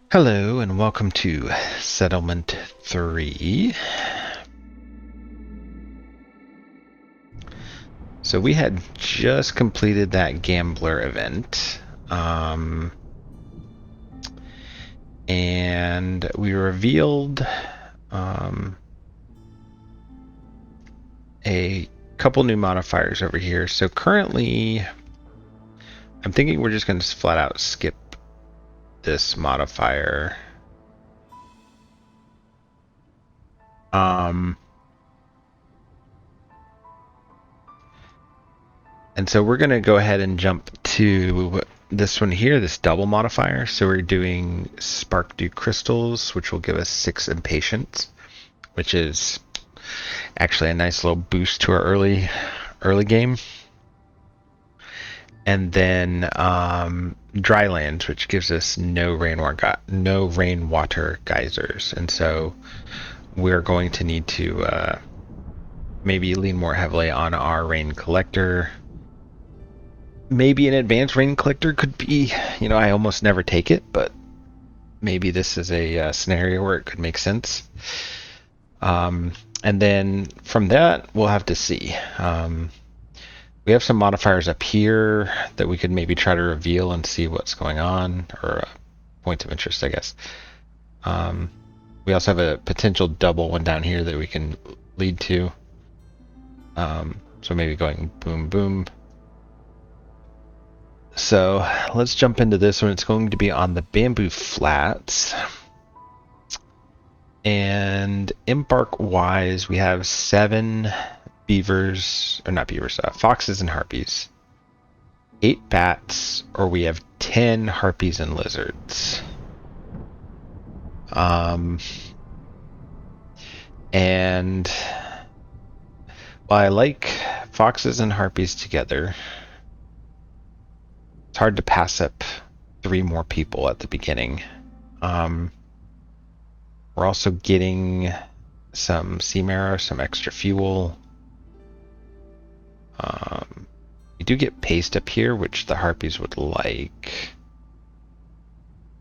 Hello and welcome to Settlement 3. So we had just completed that gambler event. And we revealed a couple new modifiers over here. So currently, I'm thinking we're just going to flat out skip this modifier. And so we're going to go ahead and jump to this one here, this double modifier. So we're doing Sparkdew Crystals, which will give us 6 impatience, which is actually a nice little boost to our early game. And then Drylands, which gives us no rainwater geysers. And so we're going to need to maybe lean more heavily on our rain collector. Maybe an advanced rain collector could be, I almost never take it, but maybe this is a scenario where it could make sense. And then from that, we'll have to see. We have some modifiers up here that we could maybe try to reveal and see what's going on, or points of interest, I guess. We also have a potential double one down here that we can lead to. So maybe going boom, boom. So let's jump into this one. It's going to be on the bamboo flats. And embark wise, we have 7 beavers, or not beavers, foxes and harpies, 8 bats, or we have 10 harpies and lizards. And while I like foxes and harpies together, it's hard to pass up 3 more people at the beginning. We're also getting some sea marrow, some extra fuel. We do get paste up here, which the harpies would like.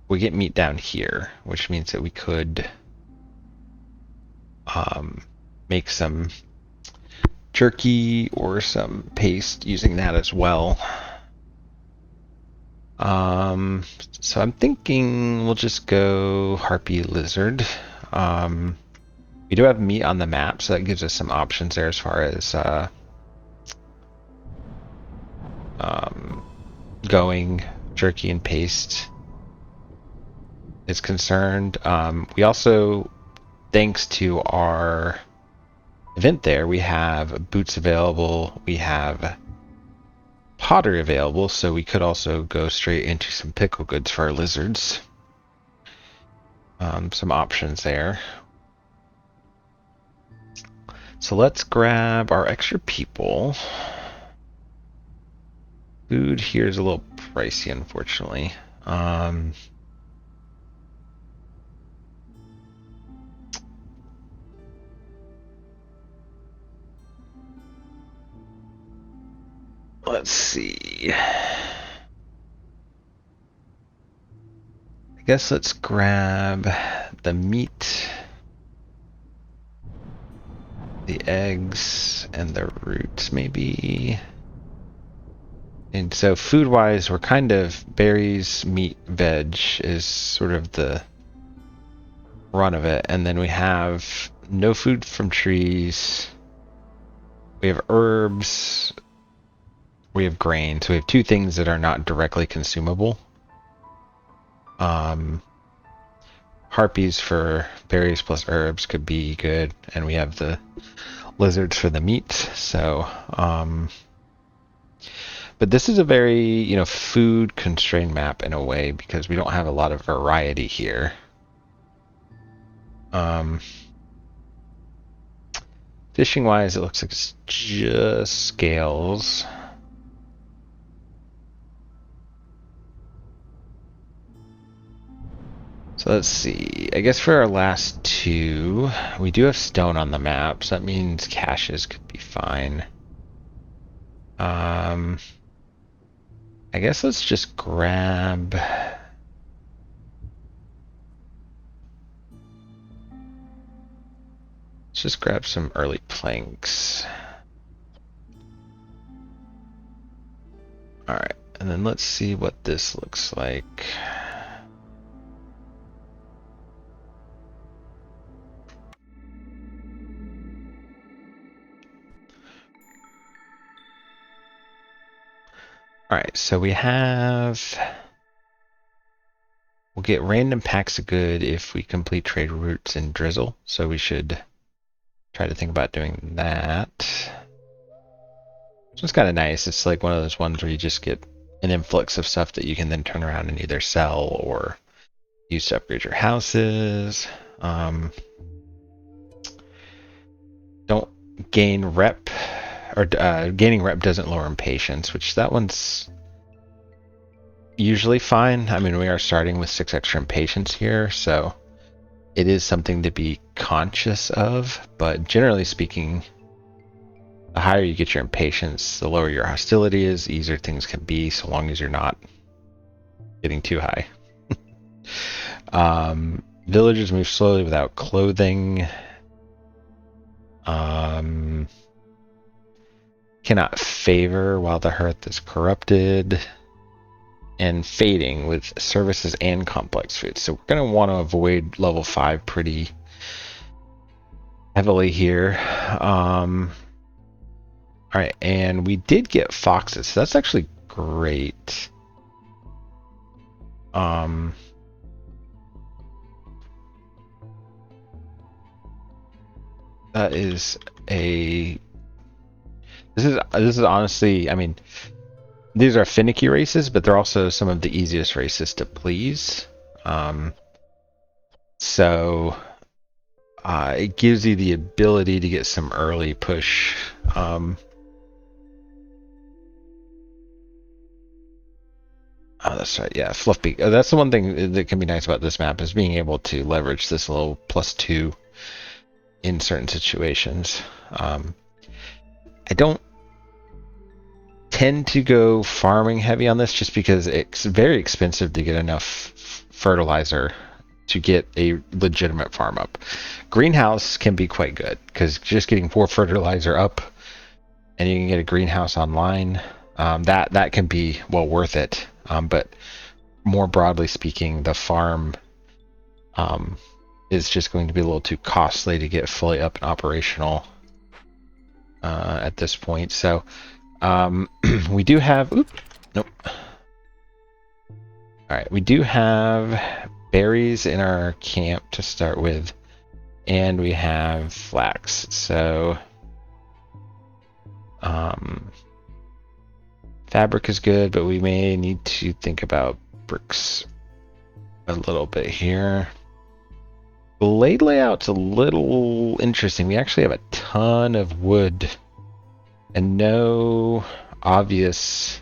We get meat down here, which means that we could make some jerky or some paste using that as well. So I'm thinking we'll just go harpy lizard. We do have meat on the map, so that gives us some options there as far as going jerky and paste is concerned. We also, thanks to our event there, we have boots available, we have pottery available, so we could also go straight into some pickle goods for our lizards. Some options there. So let's grab our extra people. Food here is a little pricey, unfortunately. Let's see. I guess let's grab the meat, the eggs, and the roots, maybe. And so food-wise, we're kind of berries, meat, veg is sort of the run of it. And then we have no food from trees. We have herbs. We have grain. So we have 2 things that are not directly consumable. Harpies for berries plus herbs could be good. And we have the lizards for the meat. So, but this is a very, food constrained map in a way because we don't have a lot of variety here. Fishing wise, it looks like it's just scales. So let's see. I guess for our last 2, we do have stone on the map, so that means caches could be fine. I guess let's just grab Let's just grab some early planks. Alright, and then let's see what this looks like. Alright, so we have... We'll get random packs of good if we complete trade routes in Drizzle, so we should try to think about doing that. So it's kind of nice. It's like one of those ones where you just get an influx of stuff that you can then turn around and either sell or use to upgrade your houses. Don't gain rep, or gaining rep doesn't lower impatience, which that one's usually fine. I mean, we are starting with 6 extra impatience here, so it is something to be conscious of, but generally speaking, the higher you get your impatience, the lower your hostility is, the easier things can be, so long as you're not getting too high. Villagers move slowly without clothing. Cannot favor while the hearth is corrupted. And fading with services and complex foods. So we're going to want to avoid level 5 pretty heavily here. Alright, and we did get foxes, so that's actually great. That is a... This is honestly, I mean, these are finicky races, but they're also some of the easiest races to please. So it gives you the ability to get some early push. Oh, that's right. Yeah, Fluffy. That's the one thing that can be nice about this map is being able to leverage this little +2 in certain situations. I don't tend to go farming heavy on this just because it's very expensive to get enough fertilizer to get a legitimate farm up. Greenhouse can be quite good because just getting 4 fertilizer up and you can get a greenhouse online, that can be well worth it. But more broadly speaking, the farm is just going to be a little too costly to get fully up and operational at this point. So we do have... Oop, nope. Alright, we do have berries in our camp to start with, and we have flax. So fabric is good, but we may need to think about bricks a little bit here. Glade layout's a little interesting. We actually have a ton of wood and no obvious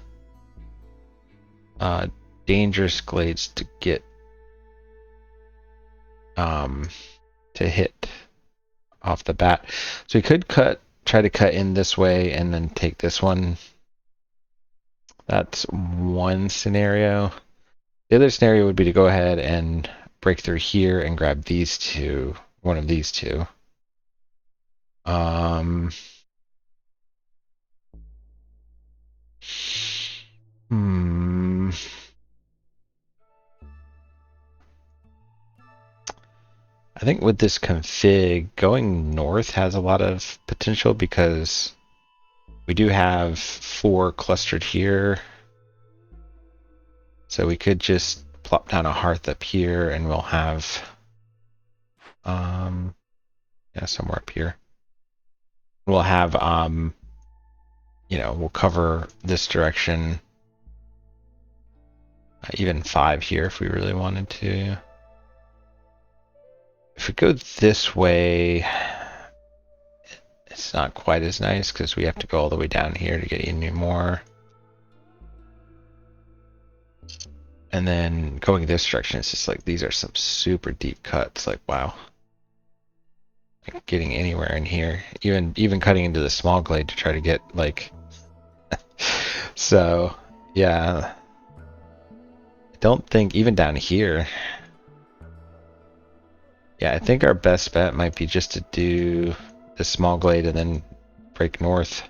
dangerous glades to get to hit off the bat. So we could try to cut in this way and then take this one. That's one scenario. The other scenario would be to go ahead and break through here and grab these two, one of these two. I think with this config, going north has a lot of potential because we do have 4 clustered here. So we could just plop down a hearth up here and we'll have, yeah, somewhere up here. We'll have, you know, we'll cover this direction, even 5 here if we really wanted to. If we go this way, it's not quite as nice because we have to go all the way down here to get any more. And then going this direction, it's just like these are some super deep cuts. Like, wow. Like getting anywhere in here. Even cutting into the small glade to try to get, like... So, yeah. I don't think, even down here... Yeah, I think our best bet might be just to do the small glade and then break north.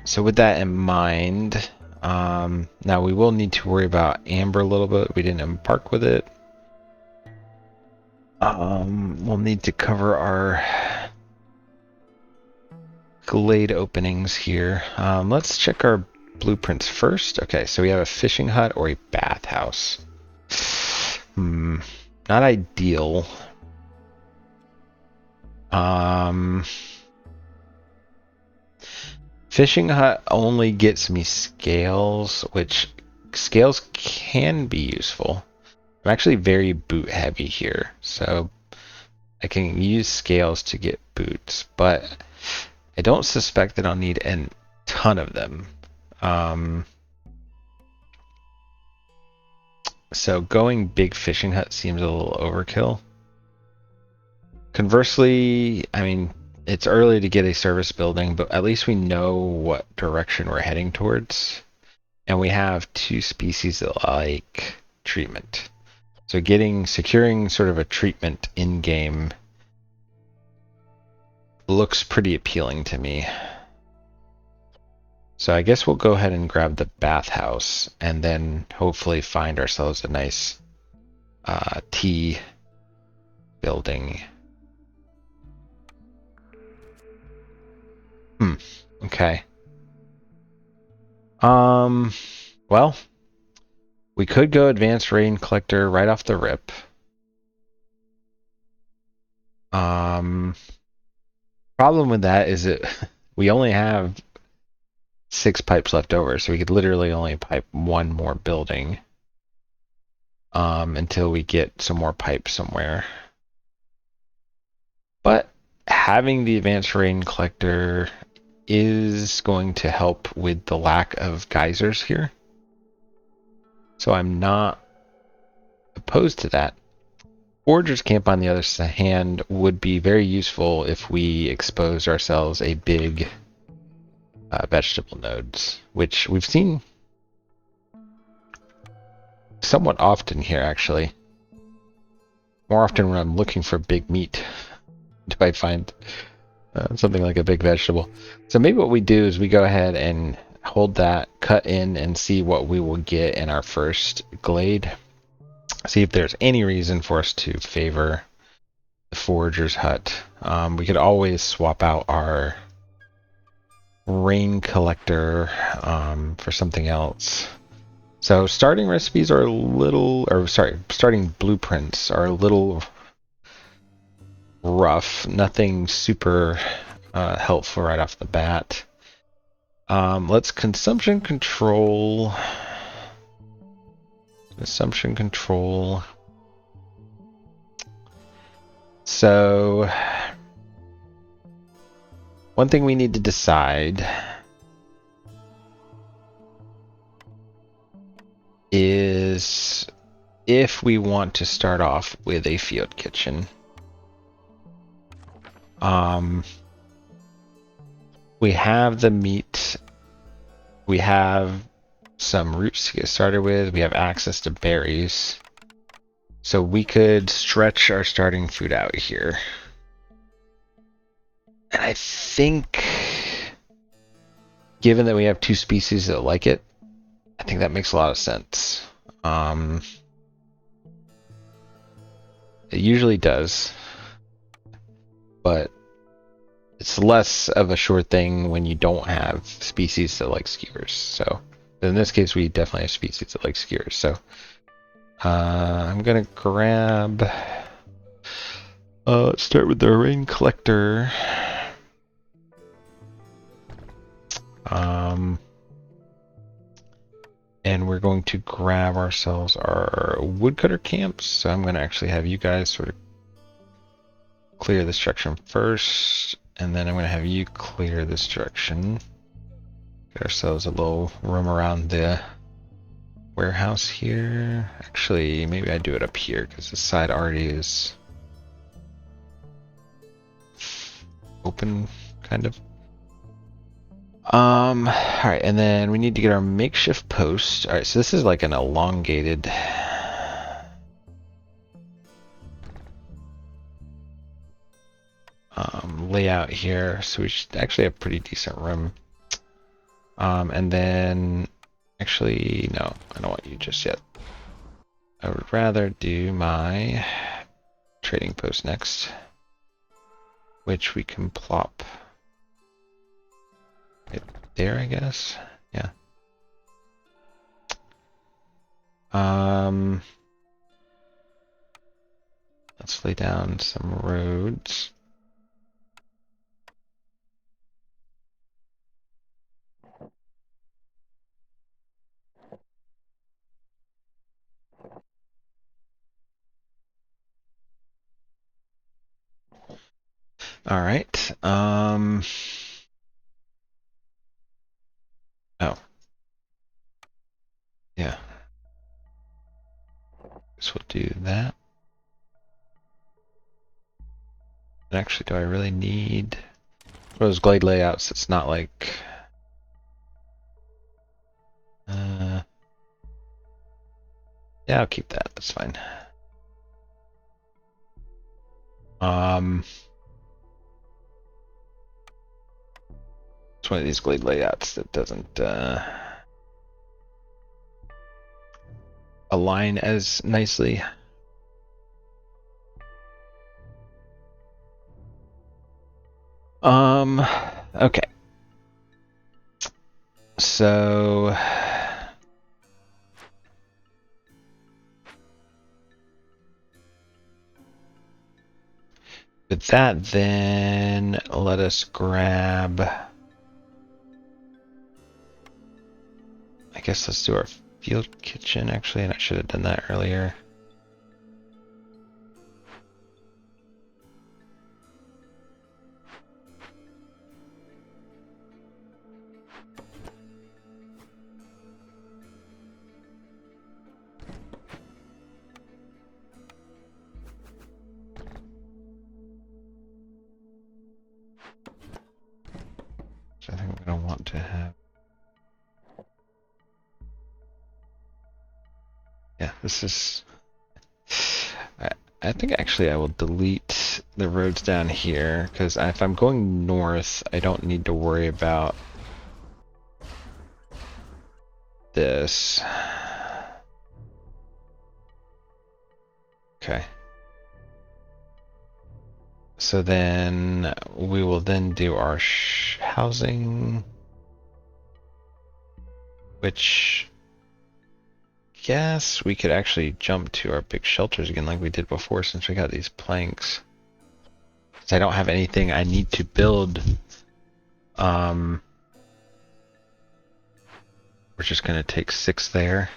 So with that in mind, now we will need to worry about amber a little bit. We didn't embark with it. We'll need to cover our glade openings here. Let's check our blueprints first. Okay, so we have a fishing hut or a bathhouse. Not ideal. Fishing hut only gets me scales, which scales can be useful. I'm actually very boot heavy here, so I can use scales to get boots, but I don't suspect that I'll need a ton of them. So going big fishing hut seems a little overkill. Conversely, I mean, it's early to get a service building, but at least we know what direction we're heading towards. And we have 2 species that like treatment. So securing sort of a treatment in-game looks pretty appealing to me. So I guess we'll go ahead and grab the bathhouse and then hopefully find ourselves a nice tea building. Okay. Well, we could go advanced rain collector right off the rip. Problem with that is that we only have 6 pipes left over, so we could literally only pipe 1 more building until we get some more pipes somewhere. But having the advanced rain collector is going to help with the lack of geysers here. So I'm not opposed to that. Forager's camp, on the other hand, would be very useful if we exposed ourselves a big vegetable nodes, which we've seen somewhat often here, actually. More often when I'm looking for big meat, do I find something like a big vegetable. So maybe what we do is we go ahead and hold that, cut in, and see what we will get in our first glade. See if there's any reason for us to favor the forager's hut. We could always swap out our rain collector for something else. So starting recipes are a little, or sorry, starting blueprints are a little rough. Nothing super helpful right off the bat. Let's consumption control. Consumption control. So one thing we need to decide is if we want to start off with a field kitchen. We have the meat. We have some roots to get started with. We have access to berries. So we could stretch our starting food out here. And I think, given that we have 2 species that like it, I think that makes a lot of sense. It usually does. But it's less of a sure thing when you don't have species that like skewers. So in this case, we definitely have species that like skewers. So I'm gonna grab. Let's start with the rain collector. And we're going to grab ourselves our woodcutter camps. So I'm gonna actually have you guys sort of clear this direction first, and then I'm going to have you clear this direction. Get ourselves a little room around the warehouse here. Actually, maybe I do it up here because this side already is open, kind of. Alright, and then we need to get our makeshift post. Alright, so this is like an elongated layout here, so we should actually have pretty decent room. And then, actually, no, I don't want you just yet. I would rather do my trading post next, which we can plop it there, I guess. Yeah. Let's lay down some roads. All right. Oh. Yeah. So we'll do that. And actually, do I really need one of those Glade layouts? It's not like yeah, I'll keep that. That's fine. It's one of these Glade layouts that doesn't align as nicely. Okay. So with that, then let us grab, I guess let's do our field kitchen actually, and I should have done that earlier. So I think we're going to want to have, yeah, this is, I think actually I will delete the roads down here, because if I'm going north, I don't need to worry about this. Okay. So then we will then do our housing, which guess we could actually jump to our big shelters again like we did before since we got these planks. So I don't have anything I need to build. We're just gonna take 6 there.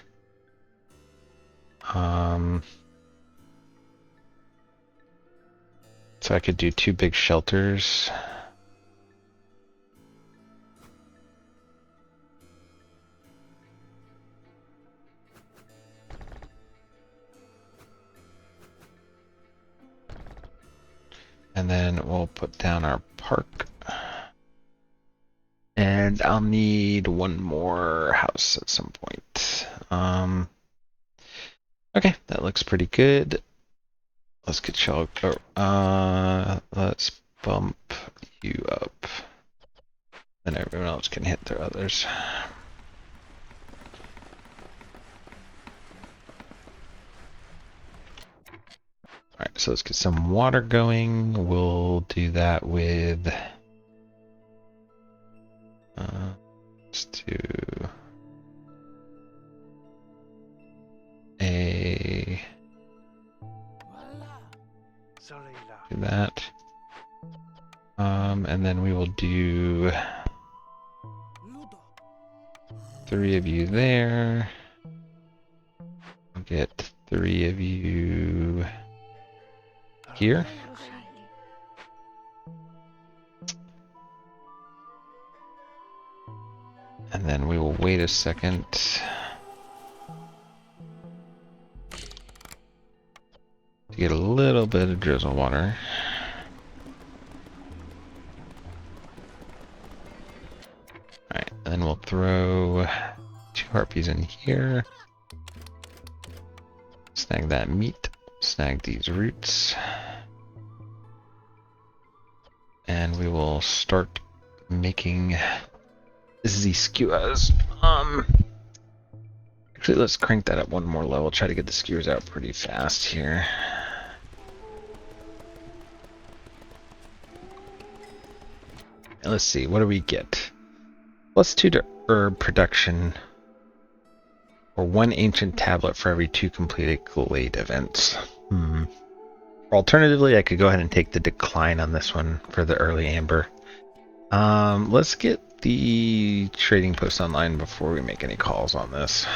So I could do 2 big shelters. And then we'll put down our park. And I'll need 1 more house at some point. Okay, that looks pretty good. Let's get y'all. Let's bump you up, and everyone else can hit their others. All right, so let's get some water going. We'll do that with. Let's do that. And then we will do 3 of you there. We'll get 3 of you here. And then we will wait a second. To get a little bit of drizzle water. throw 2 harpies in here. Snag that meat. Snag these roots. And we will start making the skewers. Actually, let's crank that up one more level. Try to get the skewers out pretty fast here. And let's see, what do we get? +2 to herb production, or 1 ancient tablet for every 2 completed Glade events. Alternatively, I could go ahead and take the decline on this one for the early amber. Let's get the trading post online before we make any calls on this.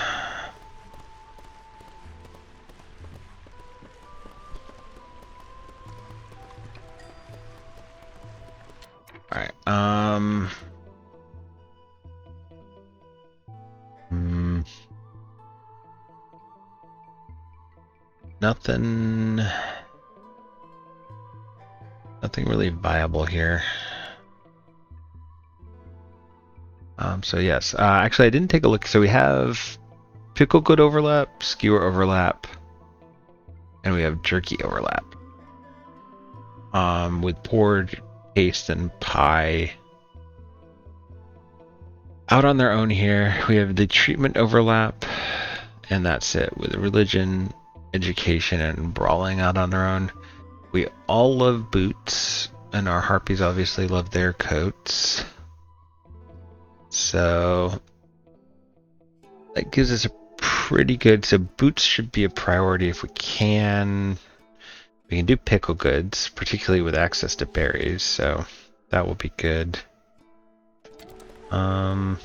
Alright, nothing really viable here. So yes, actually I didn't take a look. So we have pickle good overlap, skewer overlap, and we have jerky overlap. With porridge, paste, and pie out on their own here. We have the treatment overlap, and that's it. With religion, education, and brawling out on their own. We all love boots, and our harpies obviously love their coats. So that gives us a pretty good. So boots should be a priority if we can. We can do pickle goods, particularly with access to berries, so that will be good. So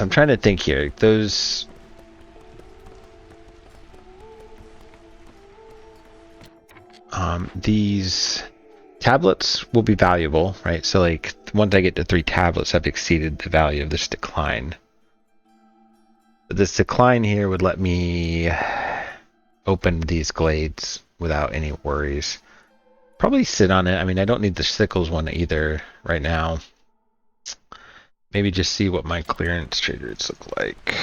I'm trying to think here. These tablets will be valuable, right? So like once I get to 3 tablets, I've exceeded the value of this decline. But this decline here would let me open these glades without any worries. Probably sit on it. I mean, I don't need the sickles one either right now. Maybe just see what my clearance trade routes look like.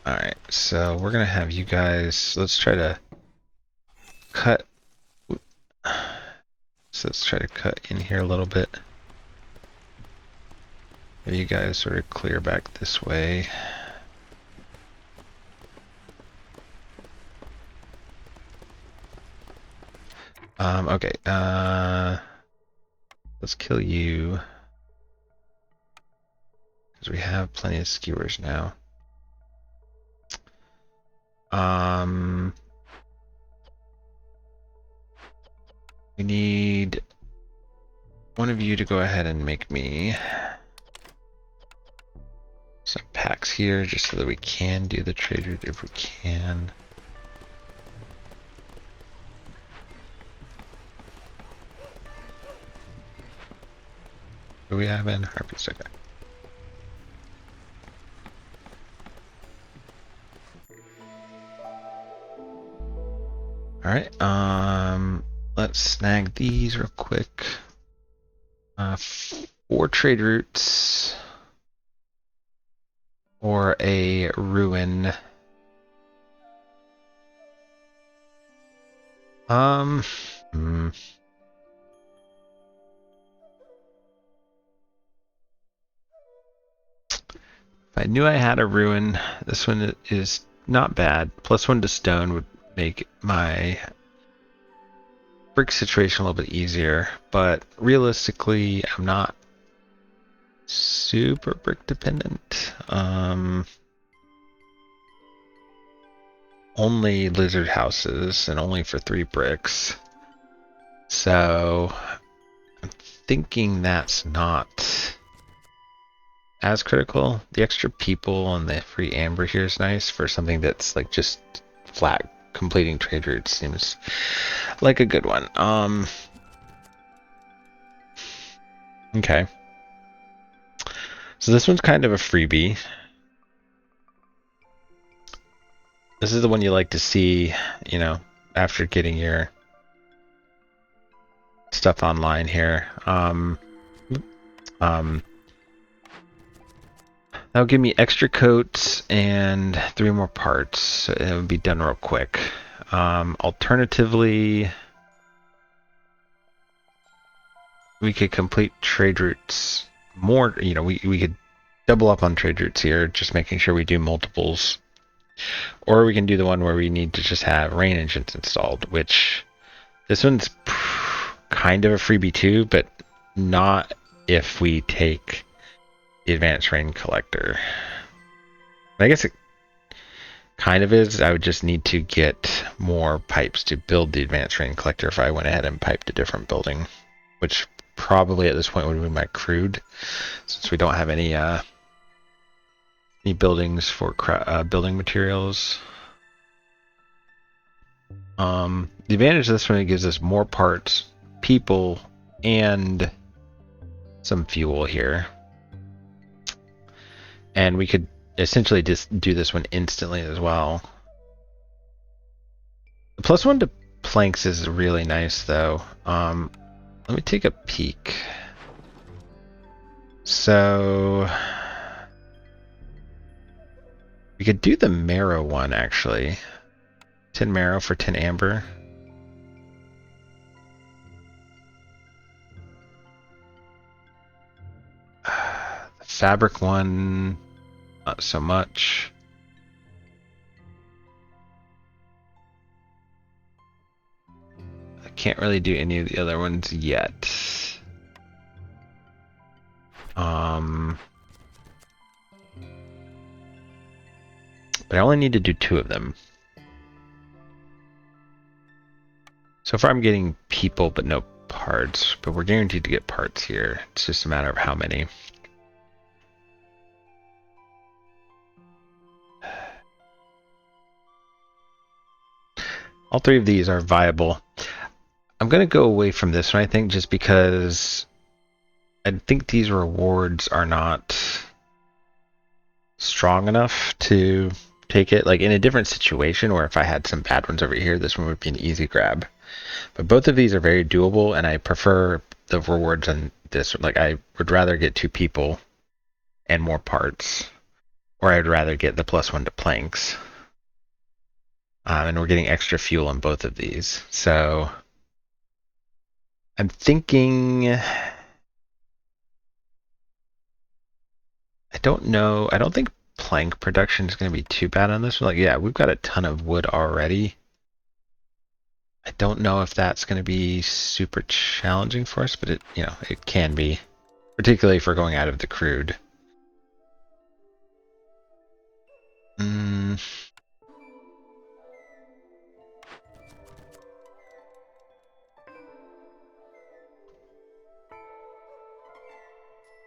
Alright, so we're going to have you guys, let's try to cut. So let's try to cut in here a little bit. Have you guys sort of clear back this way. Okay, let's kill you. Because we have plenty of skewers now. We need one of you to go ahead and make me some packs here, just so that we can do the trade route if we can. Do we have in Harpies? Okay. Alright, let's snag these real quick. 4 trade routes or a ruin. If I knew I had a ruin, this one is not bad. +1 to stone would make my brick situation a little bit easier, but realistically, I'm not super brick dependent. Only lizard houses and only for 3 bricks. So I'm thinking that's not as critical. The extra people and the free amber here is nice for something that's like just flat completing trade routes. Seems like a good one. Okay. So this one's kind of a freebie. This is the one you like to see, you know, after getting your stuff online here. That'll give me extra coats and 3 more parts. So it would be done real quick. Alternatively, we could complete trade routes more. You know, we could double up on trade routes here, just making sure we do multiples. Or we can do the one where we need to just have rain engines installed, which this one's kind of a freebie too, but not if we take the advanced rain collector. I guess it kind of is. I would just need to get more pipes to build the advanced rain collector if I went ahead and piped a different building, which probably at this point would be my crude, since we don't have any buildings for building materials. The advantage of this one, it gives us more parts, people, and some fuel here. And we could essentially just do this one instantly as well. The +1 to planks is really nice though. Let me take a peek. So we could do the marrow one actually. 10 marrow for 10 amber. The fabric one, not so much. I can't really do any of the other ones yet. But I only need to do 2 of them. So far I'm getting people but no parts, but we're guaranteed to get parts here. It's just a matter of how many. All 3 of these are viable. I'm going to go away from this one, I think, just because I think these rewards are not strong enough to take it. Like in a different situation, or if I had some bad ones over here, this one would be an easy grab. But both of these are very doable, and I prefer the rewards on this. Like I would rather get 2 people and more parts, or I'd rather get the +1 to planks. And we're getting extra fuel on both of these. So I'm thinking, I don't know. I don't think plank production is going to be too bad on this one. Like, yeah, we've got a ton of wood already. I don't know if that's going to be super challenging for us, but it, you know, it can be, particularly if we're going out of the crude.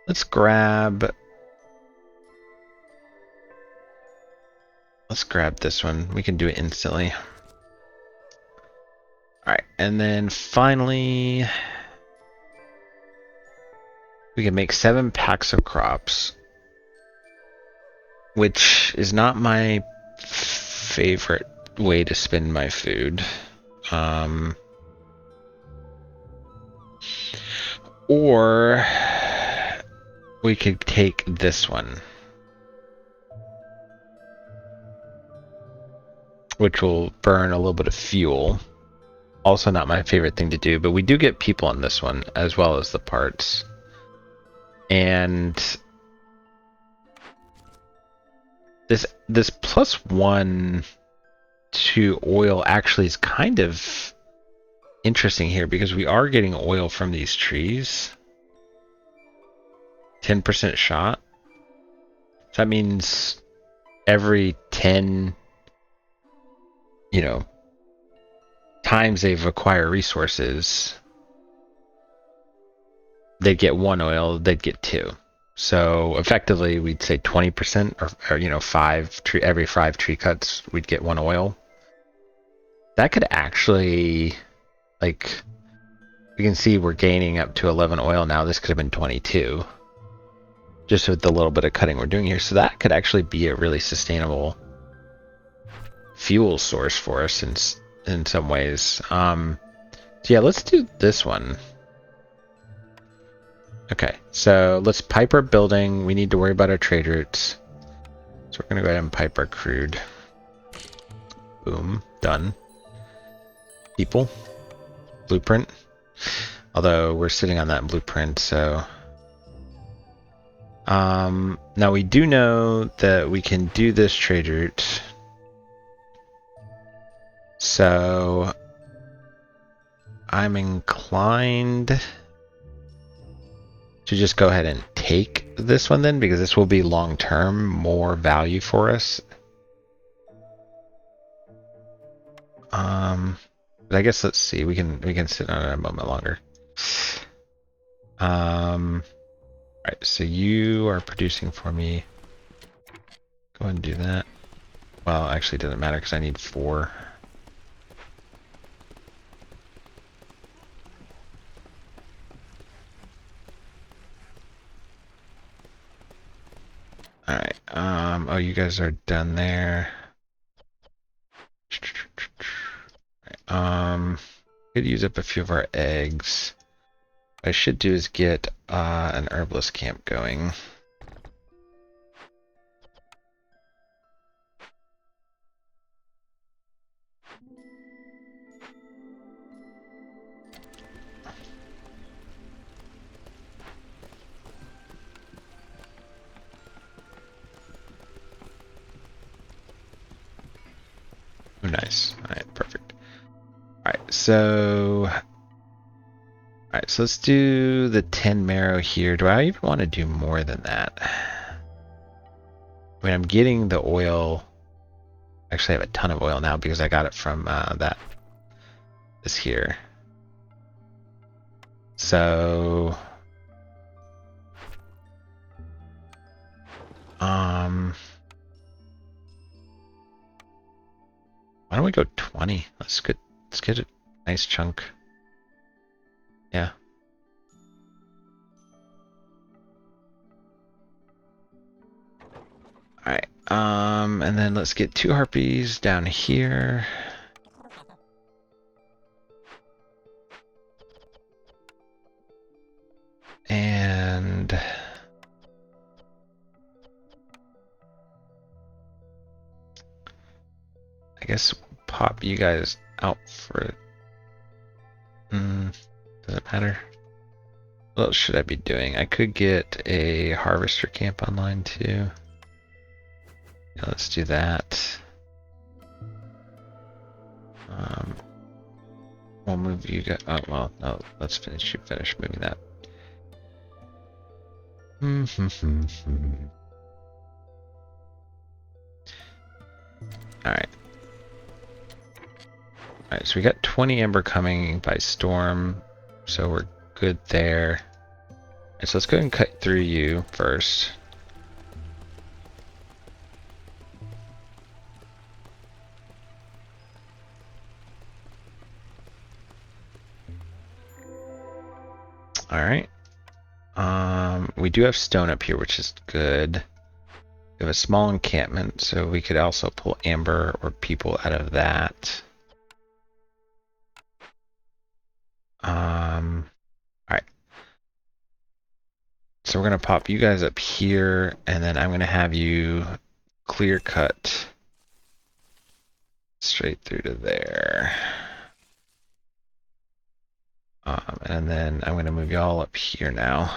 Let's grab this one. We can do it instantly. Alright, and then finally we can make 7 packs of crops, which is not my favorite way to spend my food. Or we could take this one, which will burn a little bit of fuel. Also not my favorite thing to do, but we do get people on this one as well as the parts. And this +1 to oil actually is kind of interesting here, because we are getting oil from these trees. 10% shot. So that means every 10, you know, times they've acquired resources, they'd get 1 oil, they'd get 2. So effectively we'd say 20%, or you know, every 5 tree cuts we'd get 1 oil. That could actually, like, we can see we're gaining up to 11 oil now. This could have been 22, just with the little bit of cutting we're doing here. So that could actually be a really sustainable fuel source for us, since in some ways. So yeah, let's do this one. Okay, so let's pipe our building. We need to worry about our trade routes. So we're gonna go ahead and pipe our crude. Boom, done. People, blueprint. Although we're sitting on that blueprint, so now we do know that we can do this trade route. So I'm inclined to just go ahead and take this one then, because this will be long-term more value for us. But I guess let's see. We can sit on it a moment longer. All right. So you are producing for me. Go ahead and do that. Well, actually, it doesn't matter because I need 4. All right. Oh, you guys are done there. Could use up a few of our eggs. What I should do is get an herbalist camp going. Oh, nice. All right, perfect. All right, so let's do the 10 marrow here. Do I even want to do more than that? I mean, I'm getting the oil. Actually, I have a ton of oil now because I got it from this here. So, why don't we go 20? Let's get a nice chunk. Yeah. All right. And then let's get 2 harpies down here. And I guess we'll pop you guys out for it. Does it matter? What else should I be doing? I could get a harvester camp online too. Yeah, let's do that. We'll move you guys. Oh well, no. Let's finish moving that. All right. All right. So we got 20 ember coming by storm, so we're good there. All right, so let's go ahead and cut through you first. All right. We do have stone up here, which is good. We have a small encampment, so we could also pull amber or people out of that. All right. So we're gonna pop you guys up here, and then I'm gonna have you clear cut straight through to there. And then I'm gonna move y'all up here now.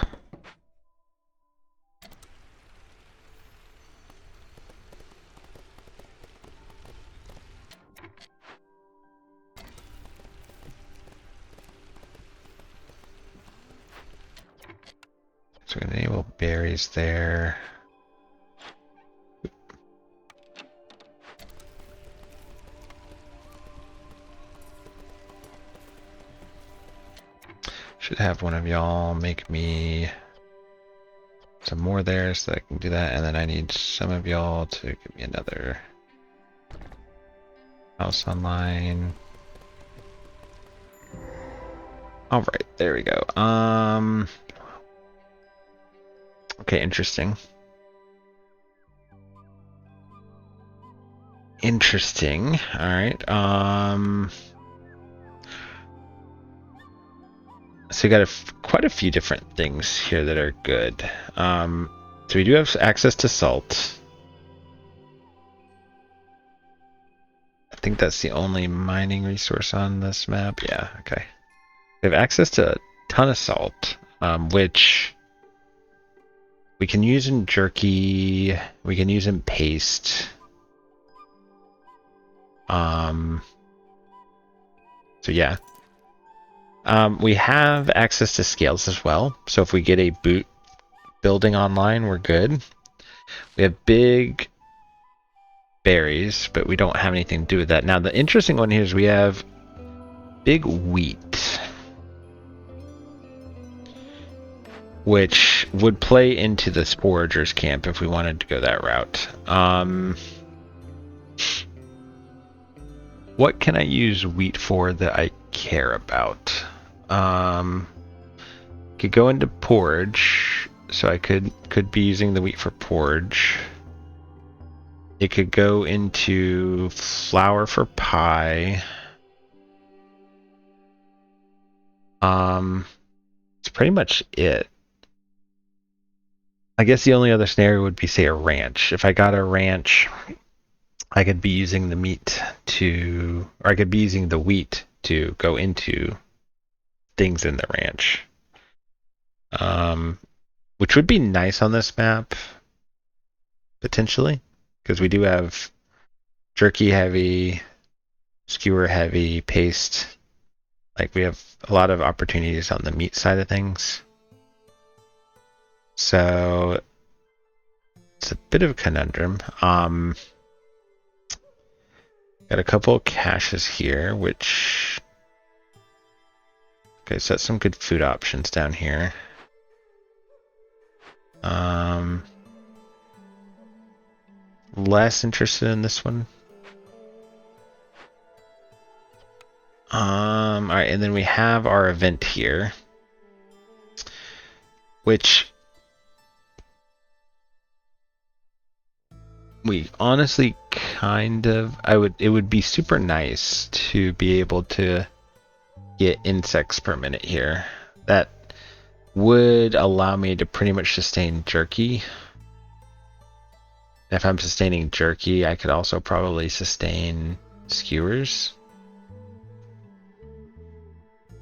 So we're gonna enable berries there. Should have one of y'all make me some more there so that I can do that, and then I need some of y'all to give me another house online. All right, there we go. Okay, interesting. interesting. All right. So we got quite a few different things here that are good. So we do have access to salt. I think that's the only mining resource on this map. Yeah, okay. We have access to a ton of salt, which we can use in jerky. We can use in paste. So yeah. We have access to scales as well. So if we get a boot building online, we're good. We have big berries, but we don't have anything to do with that. Now, the interesting one here is we have big wheat, which would play into the Sporagers camp if we wanted to go that route. What can I use wheat for that I care about? Could go into porridge, so I could be using the wheat for porridge. It could go into flour for pie. It's pretty much it. I guess the only other scenario would be, say, a ranch. If I got a ranch, I could be using the meat to, or I could be using the wheat to go into things in the ranch. Which would be nice on this map, potentially, because we do have jerky heavy, skewer heavy, paste. Like, we have a lot of opportunities on the meat side of things. So it's a bit of a conundrum. Got a couple of caches here, which... Okay, so that's some good food options down here. Less interested in this one. Alright, and then we have our event here, which we honestly kind of, it would be super nice to be able to get insects per minute here. That would allow me to pretty much sustain jerky. If I'm sustaining jerky, I could also probably sustain skewers.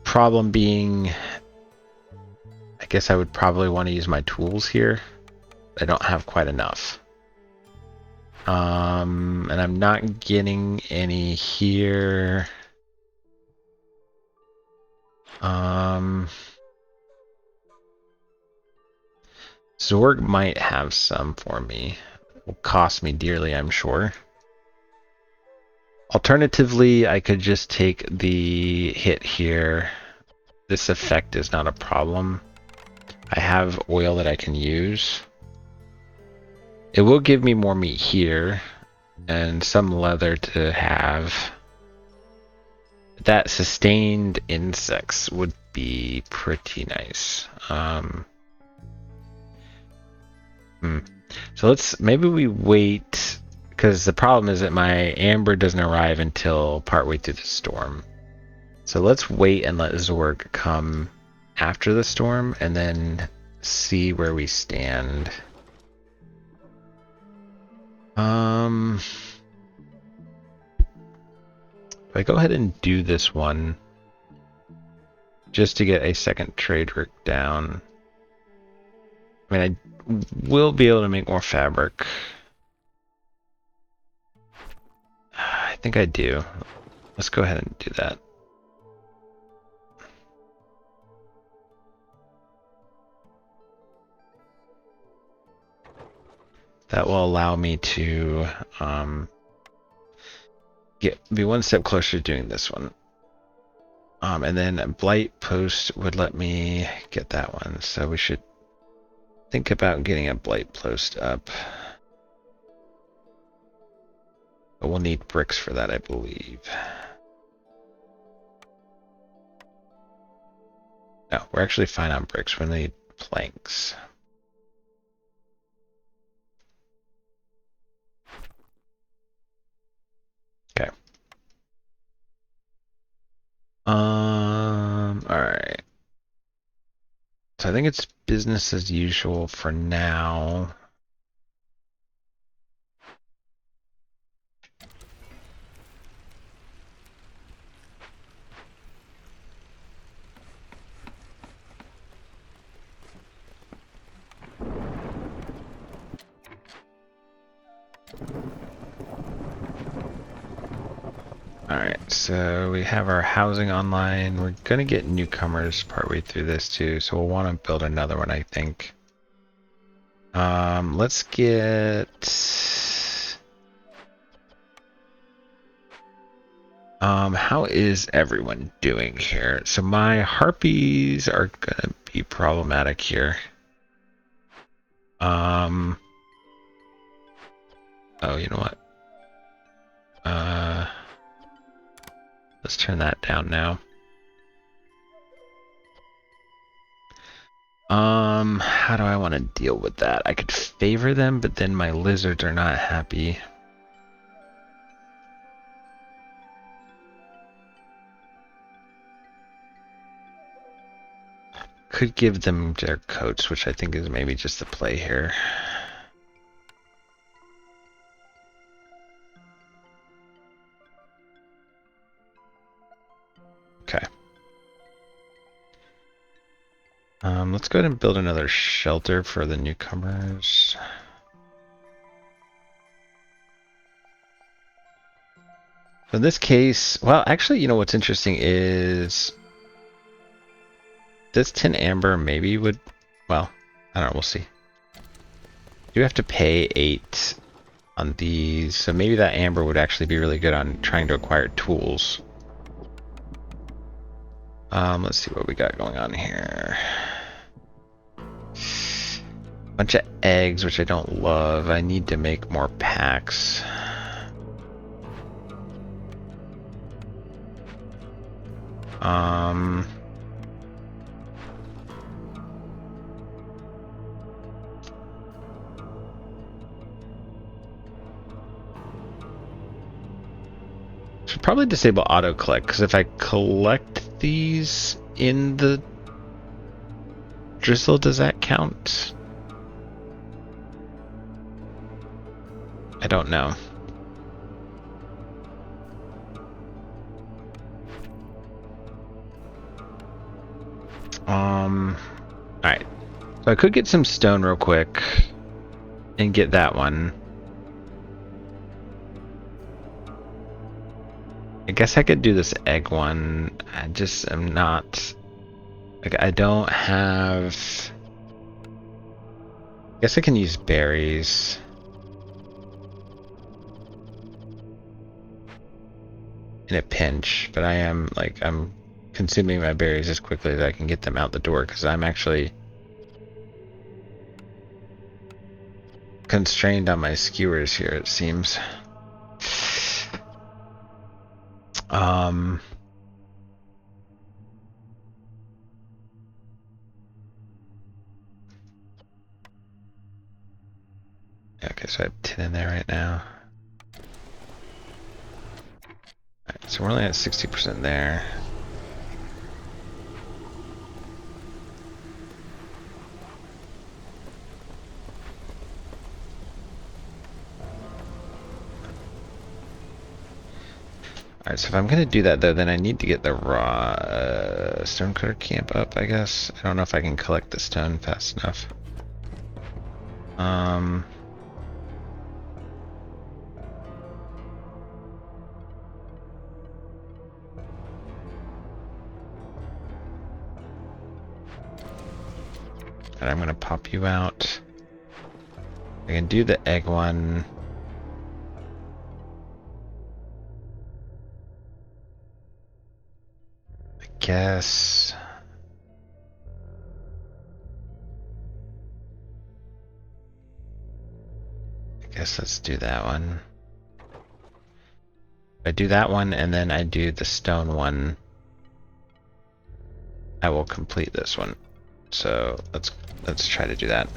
Problem being, I guess I would probably want to use my tools here. I don't have quite enough. And I'm not getting any here. Zorg might have some for me. It will cost me dearly, I'm sure. Alternatively, I could just take the hit here. This effect is not a problem. I have oil that I can use. It will give me more meat here and some leather to have. That sustained insects would be pretty nice. So maybe we wait, because the problem is that my amber doesn't arrive until partway through the storm. So let's wait and let Zorg come after the storm and then see where we stand. If I go ahead and do this one just to get a second trade route down, I mean, I will be able to make more fabric. I think I do. Let's go ahead and do that. That will allow me to be one step closer to doing this one. And then a blight post would let me get that one. So we should think about getting a blight post up. But we'll need bricks for that, I believe. No, we're actually fine on bricks. We need planks. Alright. So I think it's business as usual for now. Alright, so we have our housing online. We're gonna get newcomers partway through this too, so we'll want to build another one, I think. Let's get... how is everyone doing here? So my harpies are gonna be problematic here. Oh, you know what? Let's turn that down now. How do I want to deal with that? I could favor them, but then my lizards are not happy. Could give them their coats, which I think is maybe just the play here. Okay. Let's go ahead and build another shelter for the newcomers. So in this case, well, actually, you know what's interesting is this tin amber maybe would, well, I don't know, we'll see. You have to pay 8 on these, so maybe that amber would actually be really good on trying to acquire tools. Let's see what we got going on here. Bunch of eggs, which I don't love. I need to make more packs. Should probably disable auto collect, because if I collect these in the Drizzle, does that count? I don't know. Alright. So I could get some stone real quick and get that one. I guess I could do this egg one. I just am not... Like, I don't have... I guess I can use berries. In a pinch, but I am, like, I'm consuming my berries as quickly as I can get them out the door, because I'm actually constrained on my skewers here, it seems. Okay, so I have 10 in there right now. Alright, so we're only at 60% there. Alright, so if I'm gonna do that though, then I need to get the raw stonecutter camp up, I guess. I don't know if I can collect the stone fast enough. And I'm gonna pop you out. I can do the egg one. I guess. Let's do that one. I do that one and then I do the stone one. I will complete this one. So let's try to do that.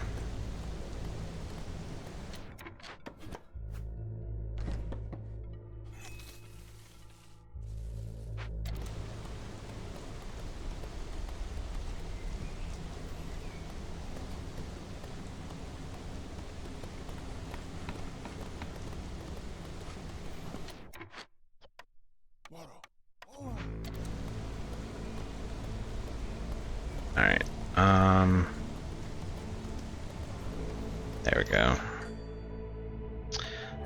Alright. There we go.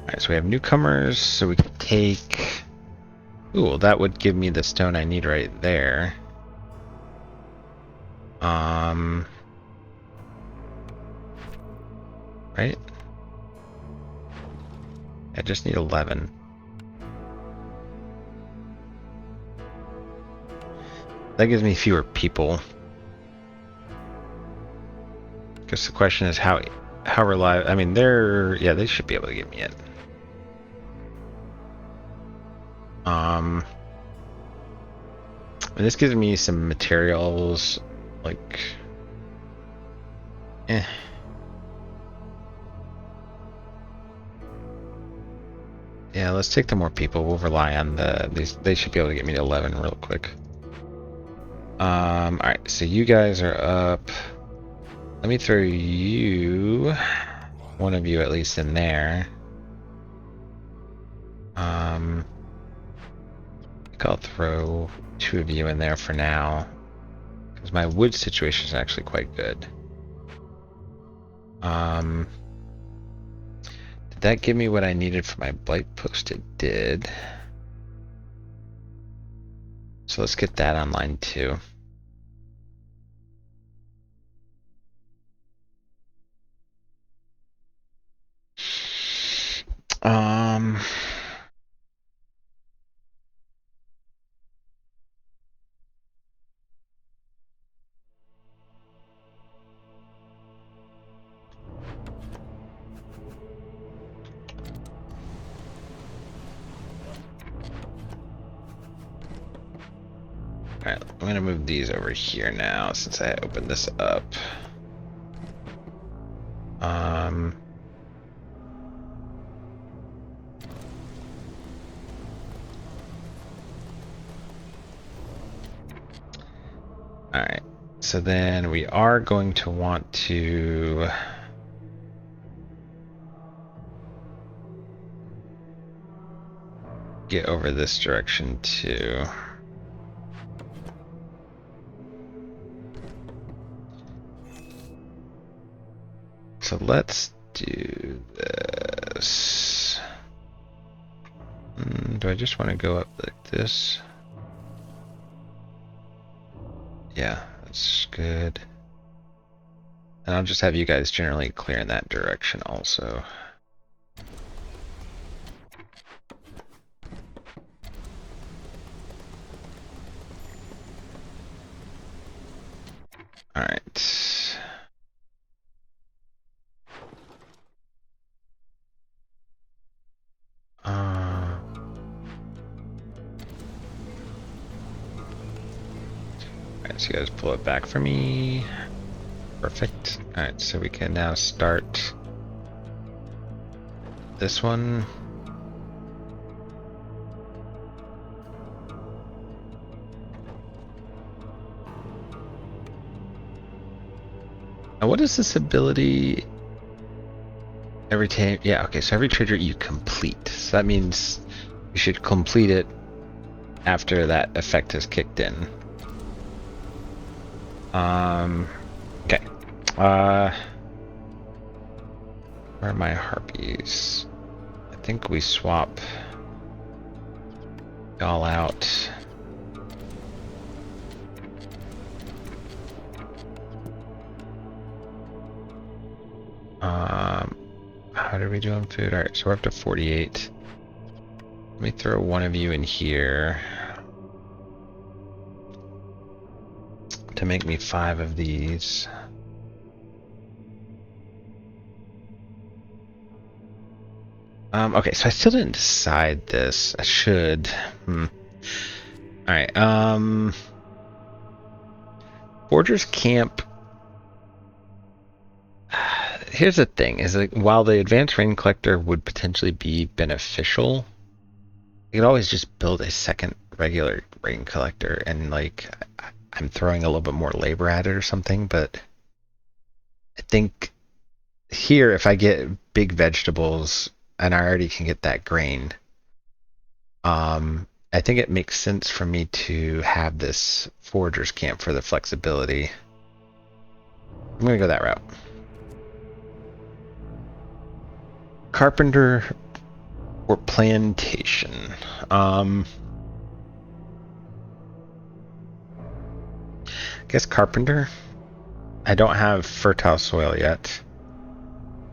Alright, so we have newcomers, so we can take... Ooh, well, that would give me the stone I need right there. Right? I just need 11. That gives me fewer people. Guess the question is how reliable. I mean, they should be able to get me it. And this gives me some materials, like, Yeah, let's take the more people. We'll rely on these. They should be able to get me to 11 real quick. Alright, so you guys are up. Let me throw you, one of you at least, in there. I think I'll throw 2 of you in there for now, because my wood situation is actually quite good. Did that give me what I needed for my blight post? It did. So let's get that online too. Alright, I'm gonna move these over here now since I opened this up. Alright, so then we are going to want to get over this direction too. So let's do this. Do I just want to go up like this? Yeah, that's good. And I'll just have you guys generally clear in that direction also. Alright. Alright, so you guys pull it back for me. Perfect. Alright, so we can now start this one. Now what is this ability? Every time, yeah, okay, so every treasure you complete. So that means you should complete it after that effect has kicked in. Okay. Where are my harpies? I think we swap y'all out. How did we do on food? Alright, so we're up to 48. Let me throw one of you in here to make me 5 of these. Okay, so I still didn't decide this. I should. Alright, Forger's Camp. Here's the thing, is like, while the advanced rain collector would potentially be beneficial, you could always just build a second regular rain collector and like I'm throwing a little bit more labor at it or something, but I think here if I get big vegetables and I already can get that grain, I think it makes sense for me to have this Forger's Camp for the flexibility. I'm gonna go that route. Carpenter or plantation. I guess carpenter. I don't have fertile soil yet.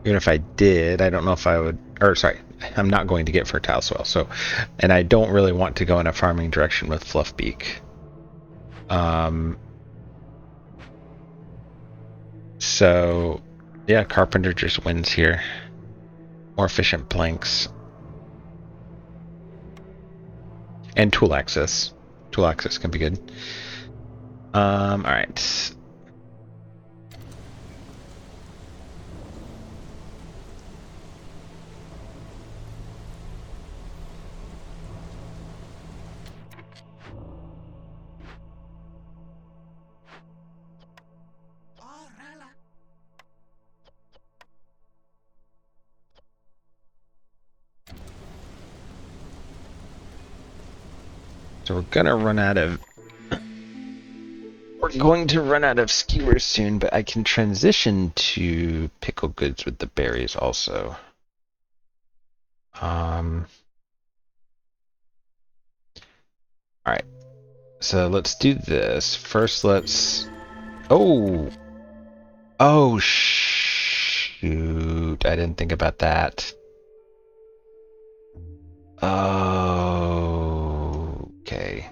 Even if I did, I don't know if I would. Or sorry, I'm not going to get fertile soil. So, and I don't really want to go in a farming direction with Fluffbeak. So, yeah, carpenter just wins here. More efficient planks. And tool access. Tool access can be good. Alright. So we're gonna run out of... We're going to run out of skewers soon, but I can transition to pickle goods with the berries also. Alright. So let's do this. First, let's... Oh! Oh, shoot. I didn't think about that. Oh, okay.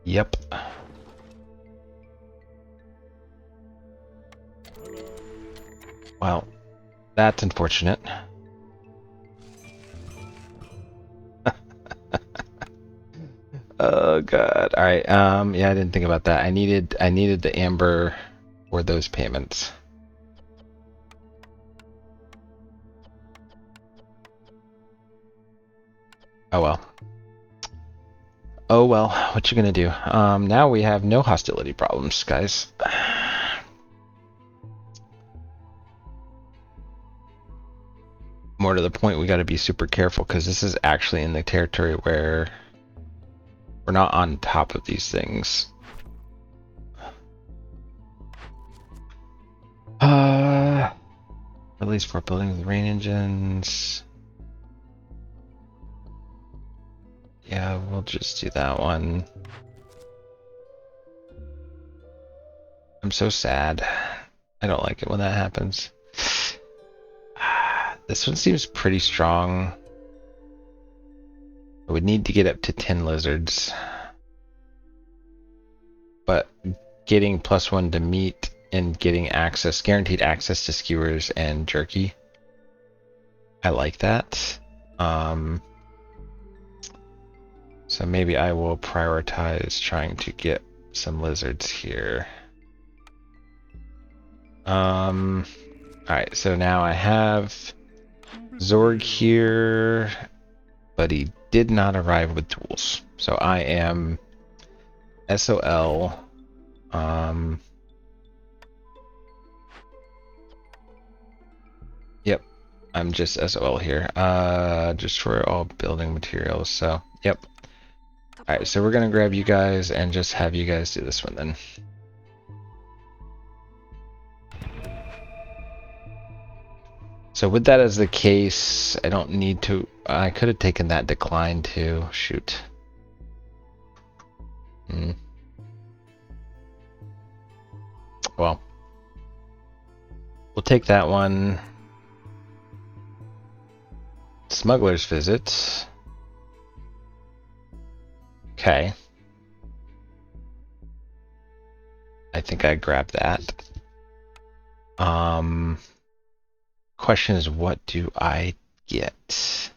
Yep. Well, that's unfortunate. Oh god. All right. Yeah, I didn't think about that. I needed the amber for those payments. Oh well. Oh well, what you gonna do? Now we have no hostility problems, guys. More to the point, we got to be super careful because this is actually in the territory where we're not on top of these things. Release 4 buildings with rain engines. Yeah, we'll just do that one. I'm so sad. I don't like it when that happens. This one seems pretty strong. I would need to get up to 10 lizards. But getting +1 to meat and getting access, guaranteed access to skewers and jerky. I like that. So maybe I will prioritize trying to get some lizards here. Alright, so now I have Zorg here, but he did not arrive with tools. So I am SOL. Yep, I'm just SOL here. Just for all building materials, so yep. Alright, so we're gonna grab you guys and just have you guys do this one then. So with that as the case, I don't need to... I could have taken that decline too. Shoot. Well. We'll take that one. Smuggler's visit. Okay. I think I grabbed that. Question is, what do I get?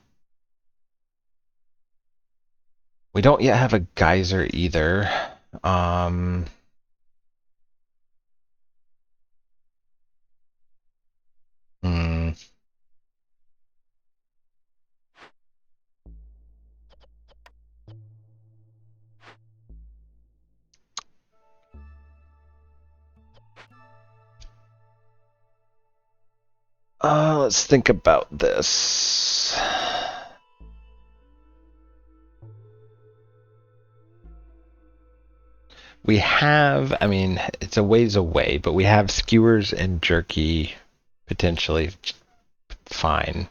We don't yet have a geyser either. Let's think about this. We have, I mean, it's a ways away, but we have skewers and jerky potentially fine.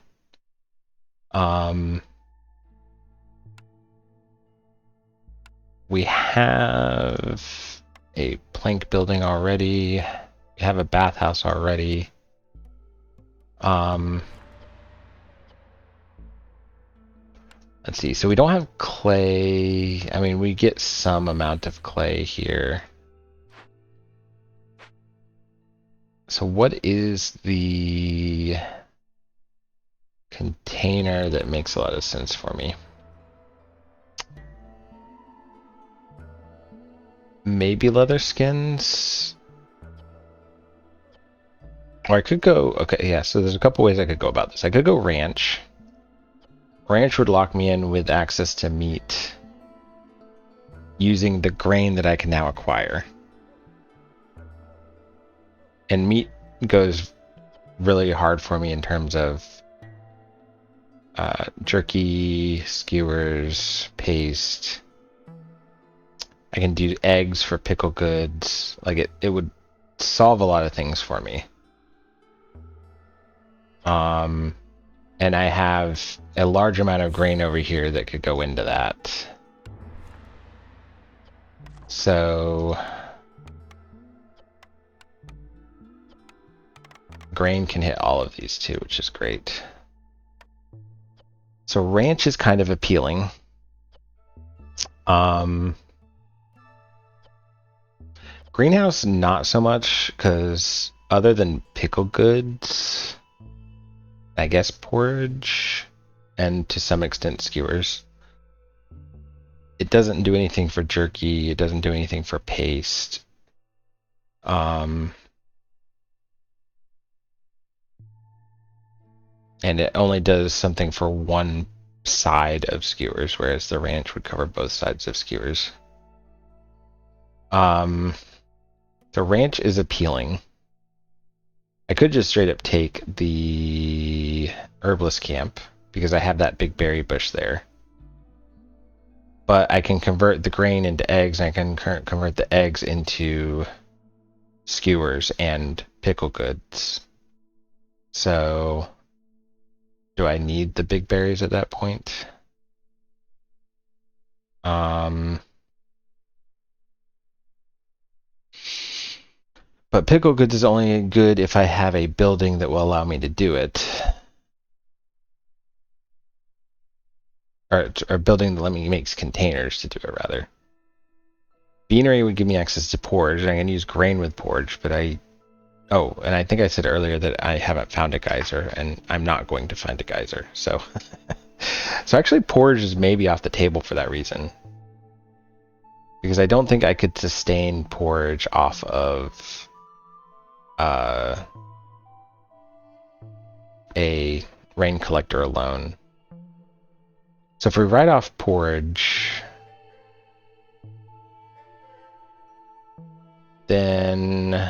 We have a plank building already. We have a bathhouse already. Let's see. So we don't have clay. I mean, we get some amount of clay here. So what is the container that makes a lot of sense for me? Maybe leather skins? Or I could go... Okay, yeah, so there's a couple ways I could go about this. I could go ranch. Ranch would lock me in with access to meat using the grain that I can now acquire. And meat goes really hard for me in terms of jerky, skewers, paste. I can do eggs for pickle goods. Like it would solve a lot of things for me. And I have a large amount of grain over here that could go into that. So grain can hit all of these too, which is great. So ranch is kind of appealing. Greenhouse, not so much, because other than pickle goods, I guess porridge, and to some extent skewers. It doesn't do anything for jerky, it doesn't do anything for paste. And it only does something for one side of skewers, whereas the ranch would cover both sides of skewers. The ranch is appealing. I could just straight up take the herbalist camp because I have that big berry bush there. But I can convert the grain into eggs, and I can convert the eggs into skewers and pickle goods. So, do I need the big berries at that point? But pickle goods is only good if I have a building that will allow me to do it. Or a building that let me make containers to do it, rather. Beanery would give me access to porridge, and I can use grain with porridge, but Oh, and I think I said earlier that I haven't found a geyser, and I'm not going to find a geyser, so... So actually porridge is maybe off the table for that reason. Because I don't think I could sustain porridge off of... a rain collector alone. So if we write off porridge, then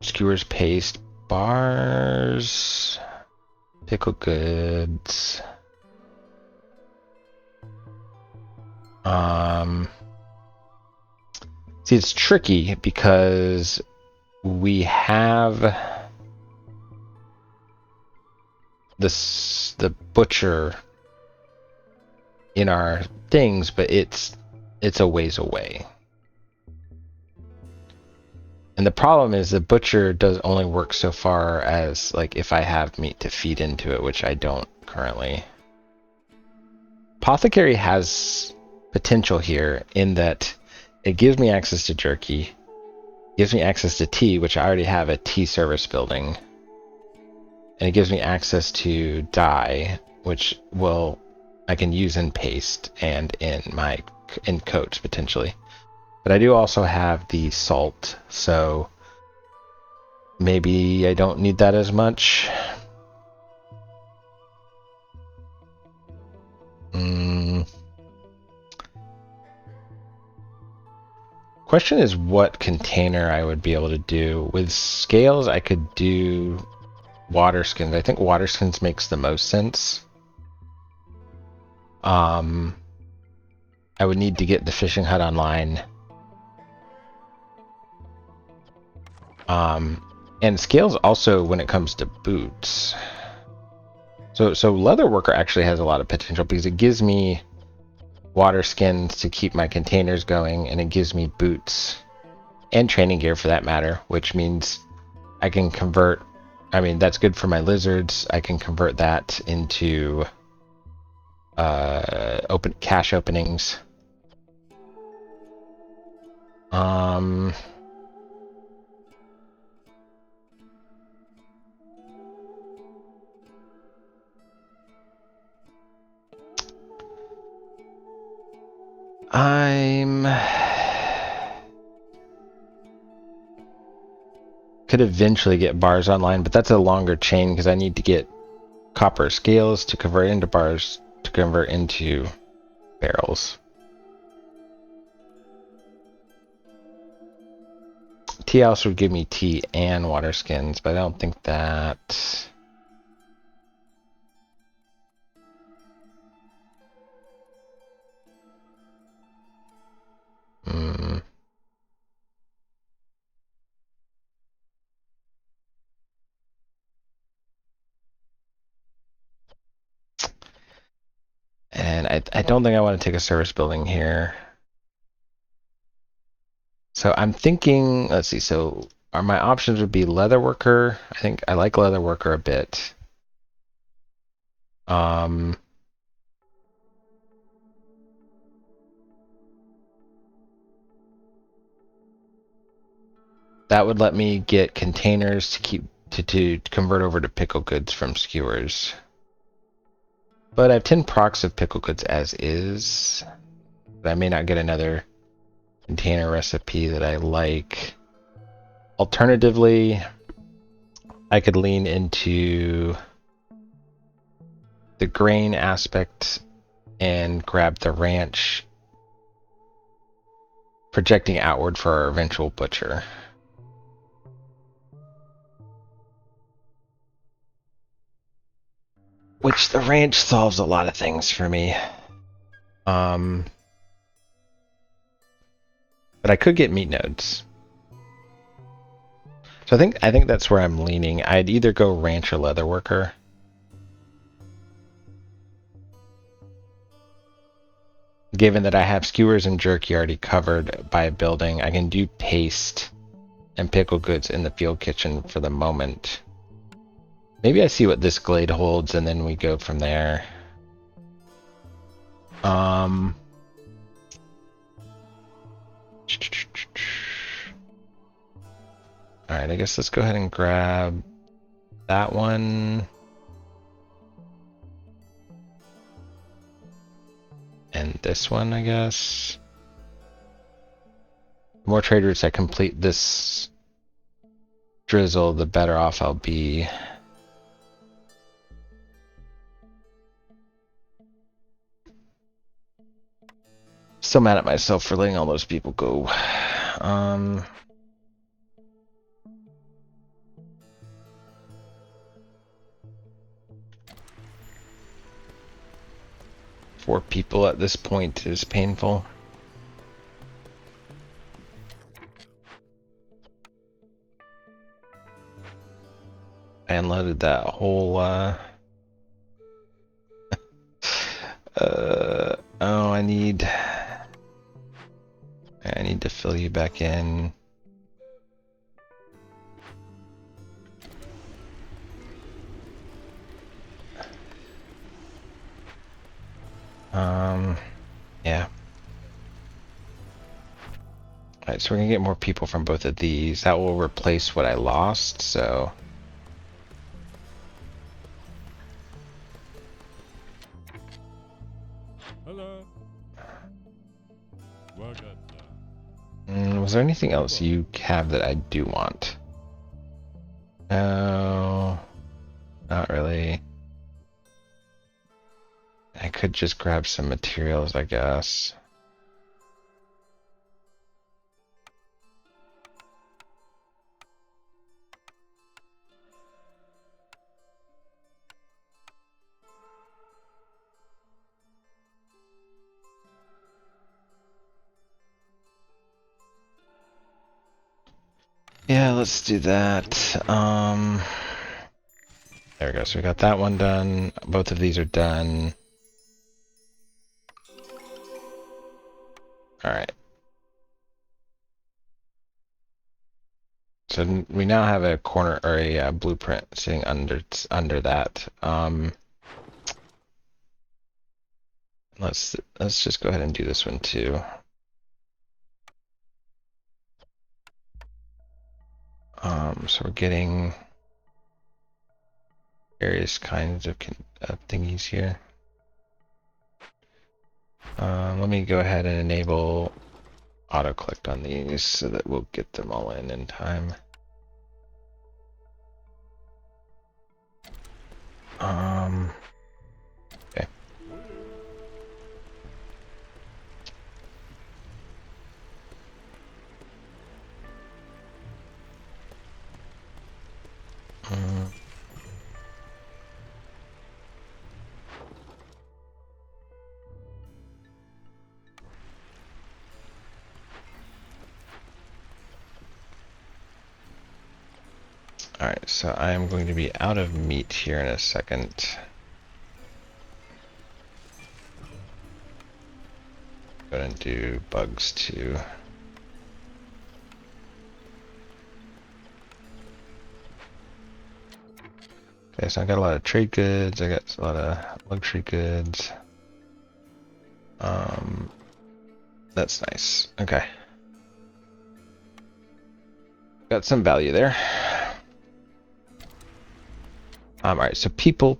skewers, paste, bars, pickle goods. See, it's tricky because we have the butcher in our things, but it's a ways away. And the problem is the butcher does only work so far as, like, if I have meat to feed into it, which I don't currently. Apothecary has potential here in that it gives me access to jerky, gives me access to tea, which I already have a tea service building, and it gives me access to dye, which I can use in paste and in coats potentially. But I do also have the salt, so maybe I don't need that as much. Question is what container I would be able to do. With scales, I could do water skins. I think water skins makes the most sense. I would need to get the fishing hut online. And scales also when it comes to boots. So leather worker actually has a lot of potential because it gives me water skins to keep my containers going, and it gives me boots and training gear for that matter, which means I can convert. I mean, that's good for my lizards. I can convert that into open cache openings. I'm could eventually get bars online, but that's a longer chain because I need to get copper scales to convert into bars to convert into barrels. Tea house would give me tea and water skins, but I don't think that. And I don't think I want to take a service building here. So I'm thinking, let's see, so my options would be leather worker. I think I like leather worker a bit. That would let me get containers to keep to convert over to pickle goods from skewers. But I have 10 procs of pickle goods as is. But I may not get another container recipe that I like. Alternatively, I could lean into the grain aspect and grab the ranch, projecting outward for our eventual butcher. Which the ranch solves a lot of things for me. But I could get meat nodes. So I think that's where I'm leaning. I'd either go ranch or leather worker. Given that I have skewers and jerky already covered by a building, I can do paste and pickle goods in the field kitchen for the moment. Maybe I see what this glade holds and then we go from there. Alright, I guess let's go ahead and grab that one. And this one, I guess. The more trade routes I complete this drizzle, the better off I'll be. Still mad at myself for letting all those people go. 4 people at this point is painful. I unloaded that whole oh, I need to fill you back in. Yeah. Alright, so we're gonna get more people from both of these. That will replace what I lost, so. Hello. Was there anything else you have that I do want? No, not really. I could just grab some materials, I guess. Yeah, let's do that. There we go. So we got that one done. Both of these are done. All right. So we now have a corner or a blueprint sitting under that. Let's just go ahead and do this one too. So we're getting various kinds of thingies here. Let me go ahead and enable auto collect on these so that we'll get them all in time. Okay. Alright, so I am going to be out of meat here in a second. Go ahead and do bugs too. Okay, so I got a lot of trade goods, I got a lot of luxury goods. That's nice. Okay. Got some value there. Alright, so people.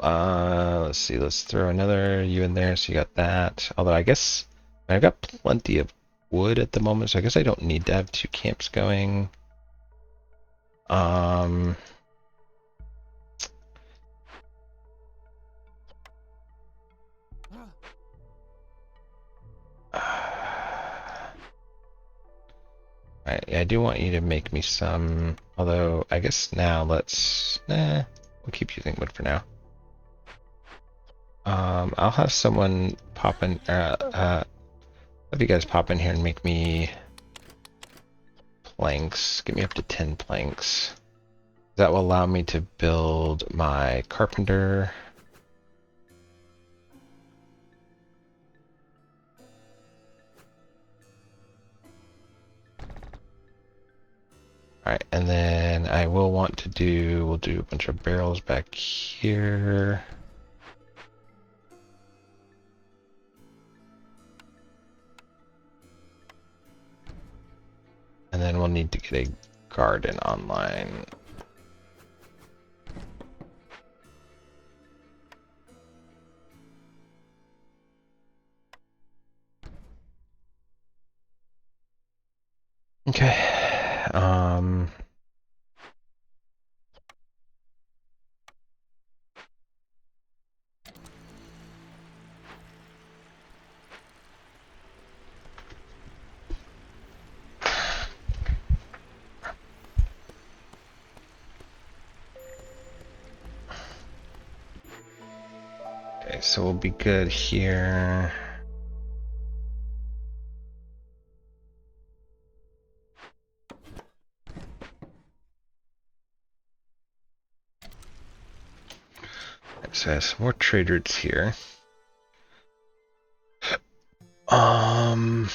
Let's see, let's throw another you in there, so you got that. Although I guess I've got plenty of wood at the moment, so I guess I don't need to have 2 camps going. Alright, yeah, I do want you to make me some, although I guess now we'll keep using wood for now. I'll have someone pop in, have you guys pop in here and make me planks. Get me up to 10 planks. That will allow me to build my carpenter. Alright, and then I will want to we'll do a bunch of barrels back here. And then we'll need to get a garden online. Okay. Okay, so we'll be good here. So I have some more trade routes here. Alright,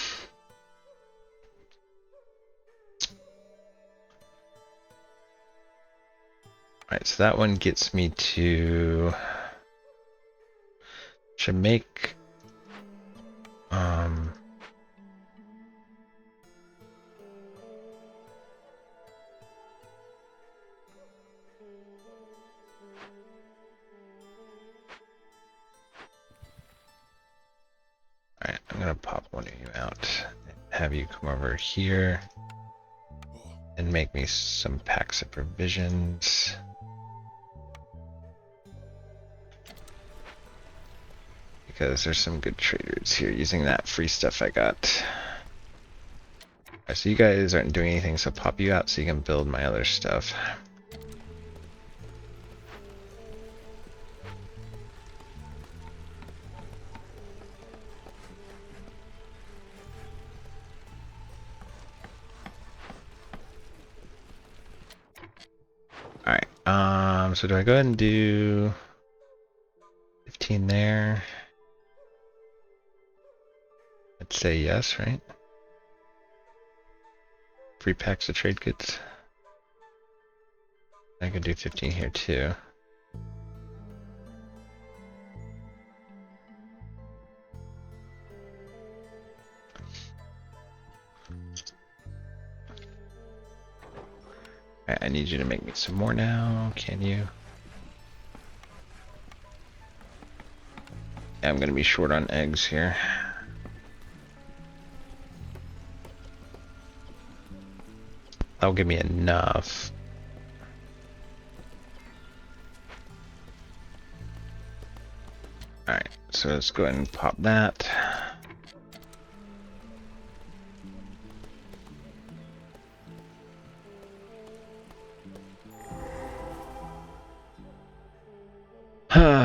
so that one gets me to should make Alright, I'm gonna pop one of you out and have you come over here and make me some packs of provisions. Because there's some good traders here using that free stuff I got. Alright, so you guys aren't doing anything, so pop you out so you can build my other stuff. So do I go ahead and do 15 there? Let's say yes, right? Free packs of trade goods. I could do 15 here too. I need you to make me some more now. Can you? I'm gonna be short on eggs here. That'll give me enough. Alright, so let's go ahead and pop that.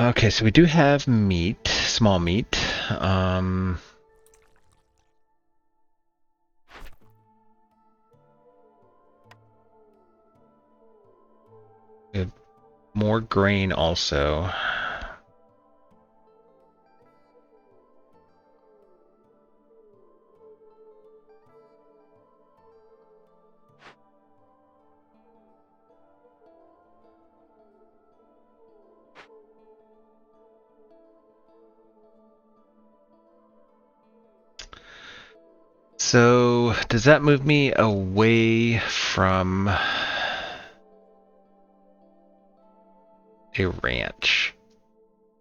Okay, so we do have meat, small meat. Good. More grain also. So, does that move me away from a ranch?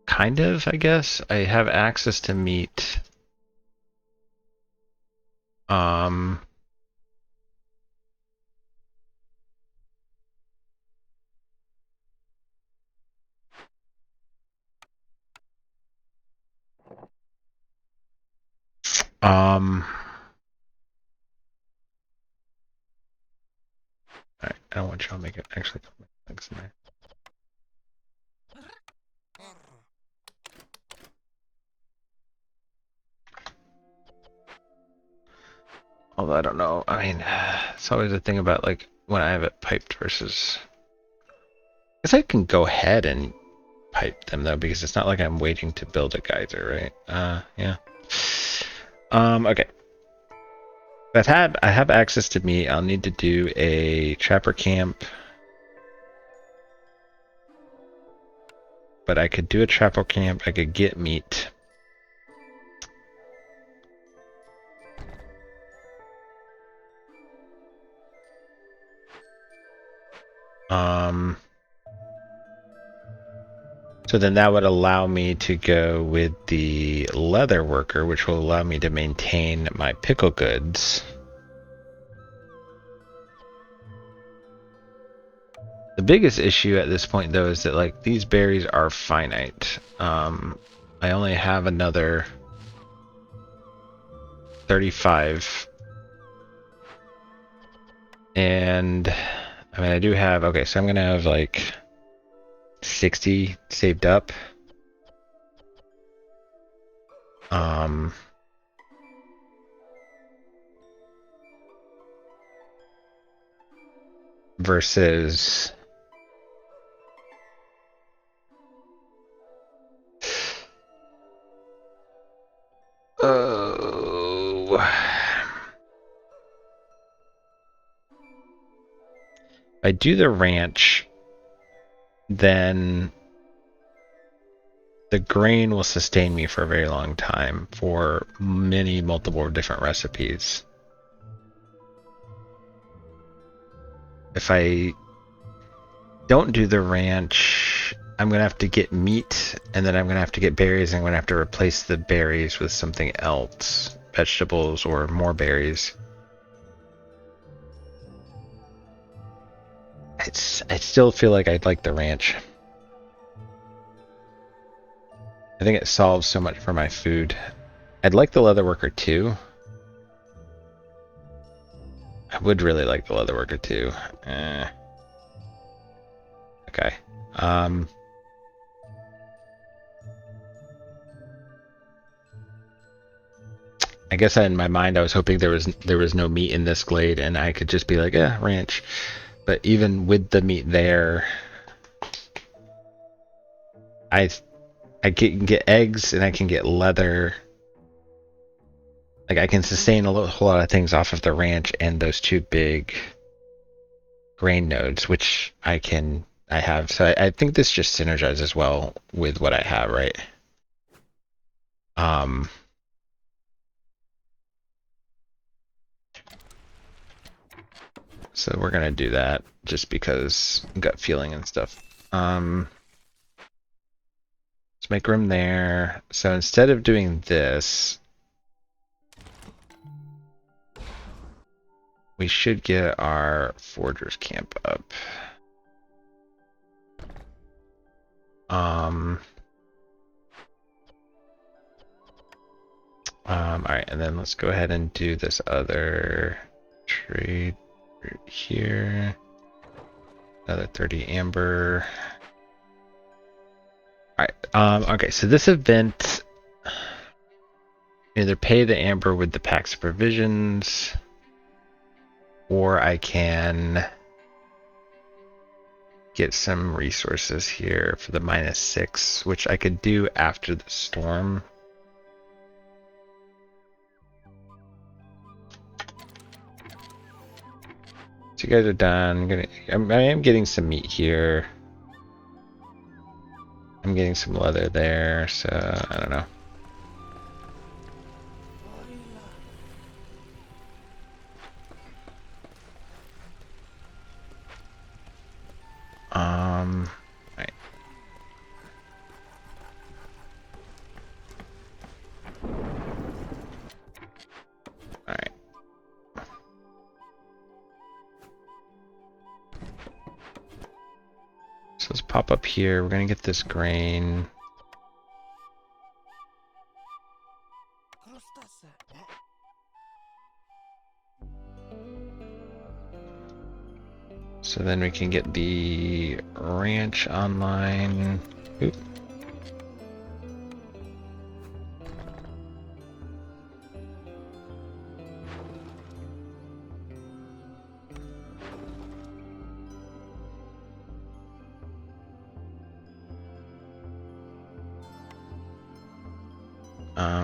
Kind of, I guess. I have access to meat. Alright, I don't want y'all to make it actually things in there. Although I don't know, I mean, it's always a thing about like when I have it piped versus. I guess I can go ahead and pipe them though, because it's not like I'm waiting to build a geyser, right? Yeah. Okay. I have access to meat. I'll need to do a trapper camp. But I could do a trapper camp. I could get meat. So then that would allow me to go with the leather worker, which will allow me to maintain my pickle goods. The biggest issue at this point though is that like these berries are finite. I only have another 35. And I mean I do have, okay, so I'm gonna have like 60 saved up. Versus I do the ranch, then the grain will sustain me for a very long time for multiple different recipes. If I don't do the ranch, I'm going to have to get meat, and then I'm going to have to get berries, and I'm going to have to replace the berries with something else, vegetables or more berries. I still feel like I'd like the ranch. I think it solves so much for my food. I'd like the leatherworker too. I would really like the leatherworker too. Okay. I guess in my mind I was hoping there was no meat in this glade and I could just be like, ranch. But even with the meat there, I can get eggs and I can get leather. Like I can sustain whole lot of things off of the ranch and those two big grain nodes, which I have. So I think this just synergizes well with what I have, right? So we're gonna do that just because gut feeling and stuff. Let's make room there. So instead of doing this, we should get our forgers camp up. Alright, and then let's go ahead and do this other trade right here. Another 30 amber. Alright, okay, so this event, either pay the amber with the packs of provisions, or I can get some resources here for the -6, which I could do after the storm. So you guys are done. I am getting some meat here. I'm getting some leather there, so I don't know. Right. Alright. So let's pop up here. We're gonna get this grain. So then we can get the ranch online. Oop.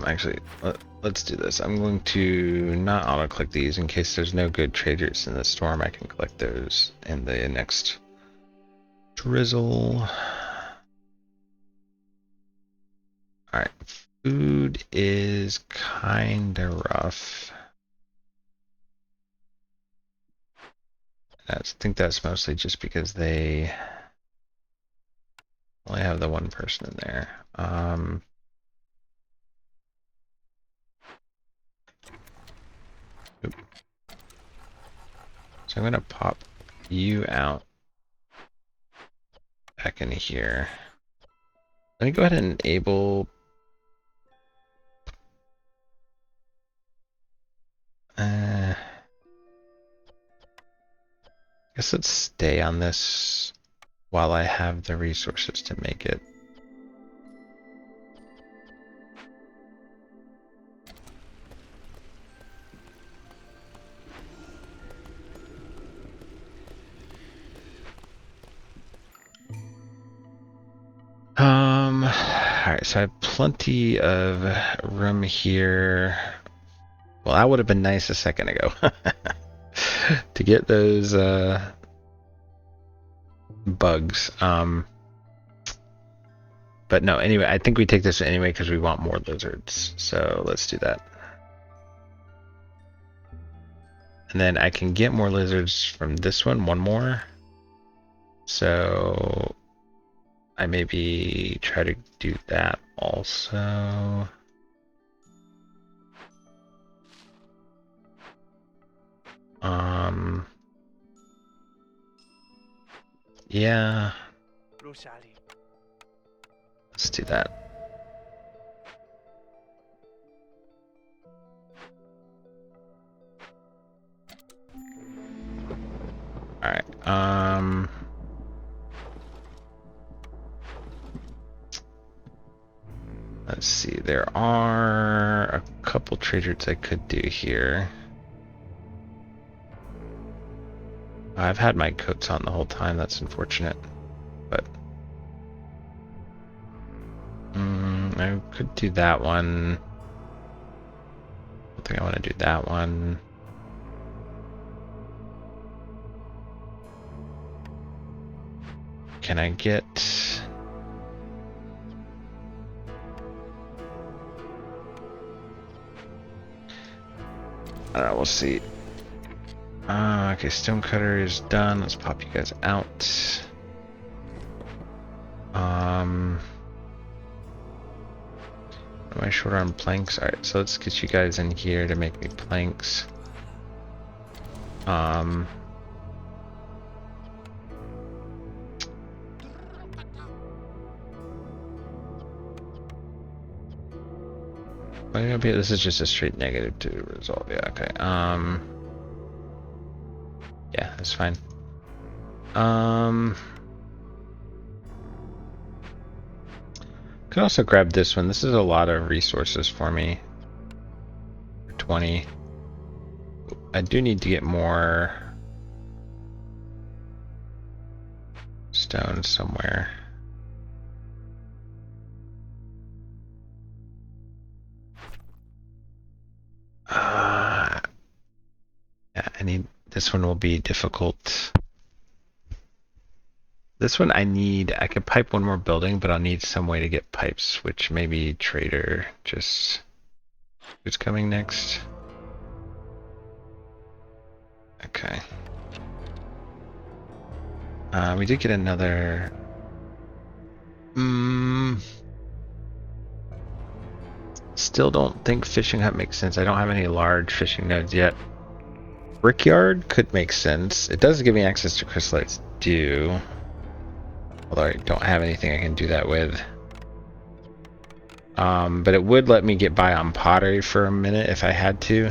Actually, let's do this. I'm going to not auto-click these in case there's no good traders in the storm. I can collect those in the next drizzle. Alright, food is kinda rough. I think that's mostly just because they only have the one person in there. So I'm gonna pop you out back into here. Let me go ahead and enable I guess let's stay on this while I have the resources to make it. Alright, so I have plenty of room here. Well, that would have been nice a second ago. To get those bugs. But no, anyway, I think we take this anyway because we want more lizards. So let's do that. And then I can get more lizards from this one more. So I maybe try to do that also. Yeah. Let's do that. Alright, let's see, there are a couple traders I could do here. I've had my coats on the whole time, that's unfortunate, but I could do that one. I don't think I want to do that one. Can I get... I don't know, we'll see. Okay, stonecutter is done. Let's pop you guys out. Am I short on planks? Alright, so let's get you guys in here to make me planks. This is just a straight negative to resolve. Yeah, okay. Yeah, that's fine. Could also grab this one. This is a lot of resources for me. 20. I do need to get more stone somewhere. Yeah, I need, this one will be difficult. This one I could pipe one more building, but I'll need some way to get pipes, which maybe trader just, who's coming next? Okay. We did get another, still don't think fishing hut makes sense. I don't have any large fishing nodes yet. Brickyard could make sense. It does give me access to crystallites dew. Although I don't have anything I can do that with. But it would let me get by on pottery for a minute if I had to.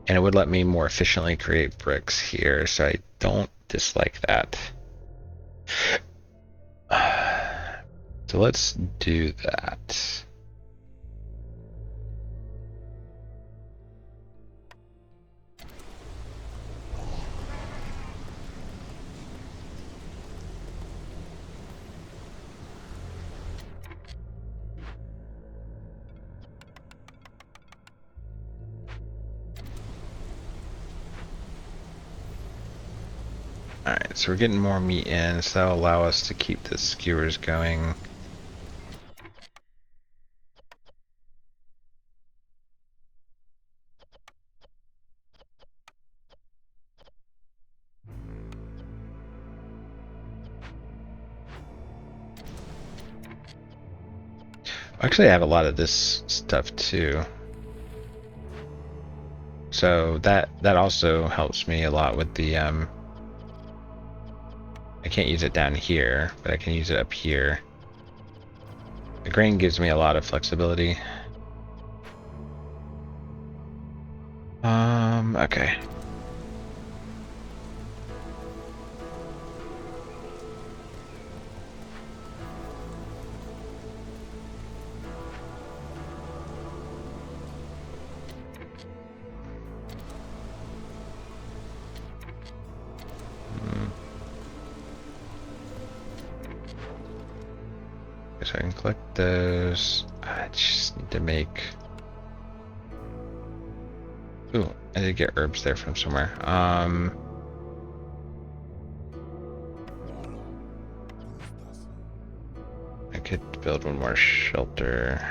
And it would let me more efficiently create bricks here, so I don't dislike that. So let's do that. Alright, so we're getting more meat in, so that'll allow us to keep the skewers going. Actually, I have a lot of this stuff too. So that also helps me a lot with the I can't use it down here, but I can use it up here. The grain gives me a lot of flexibility. Okay. So I can collect those. I just need to make... Ooh, I did get herbs there from somewhere. I could build one more shelter.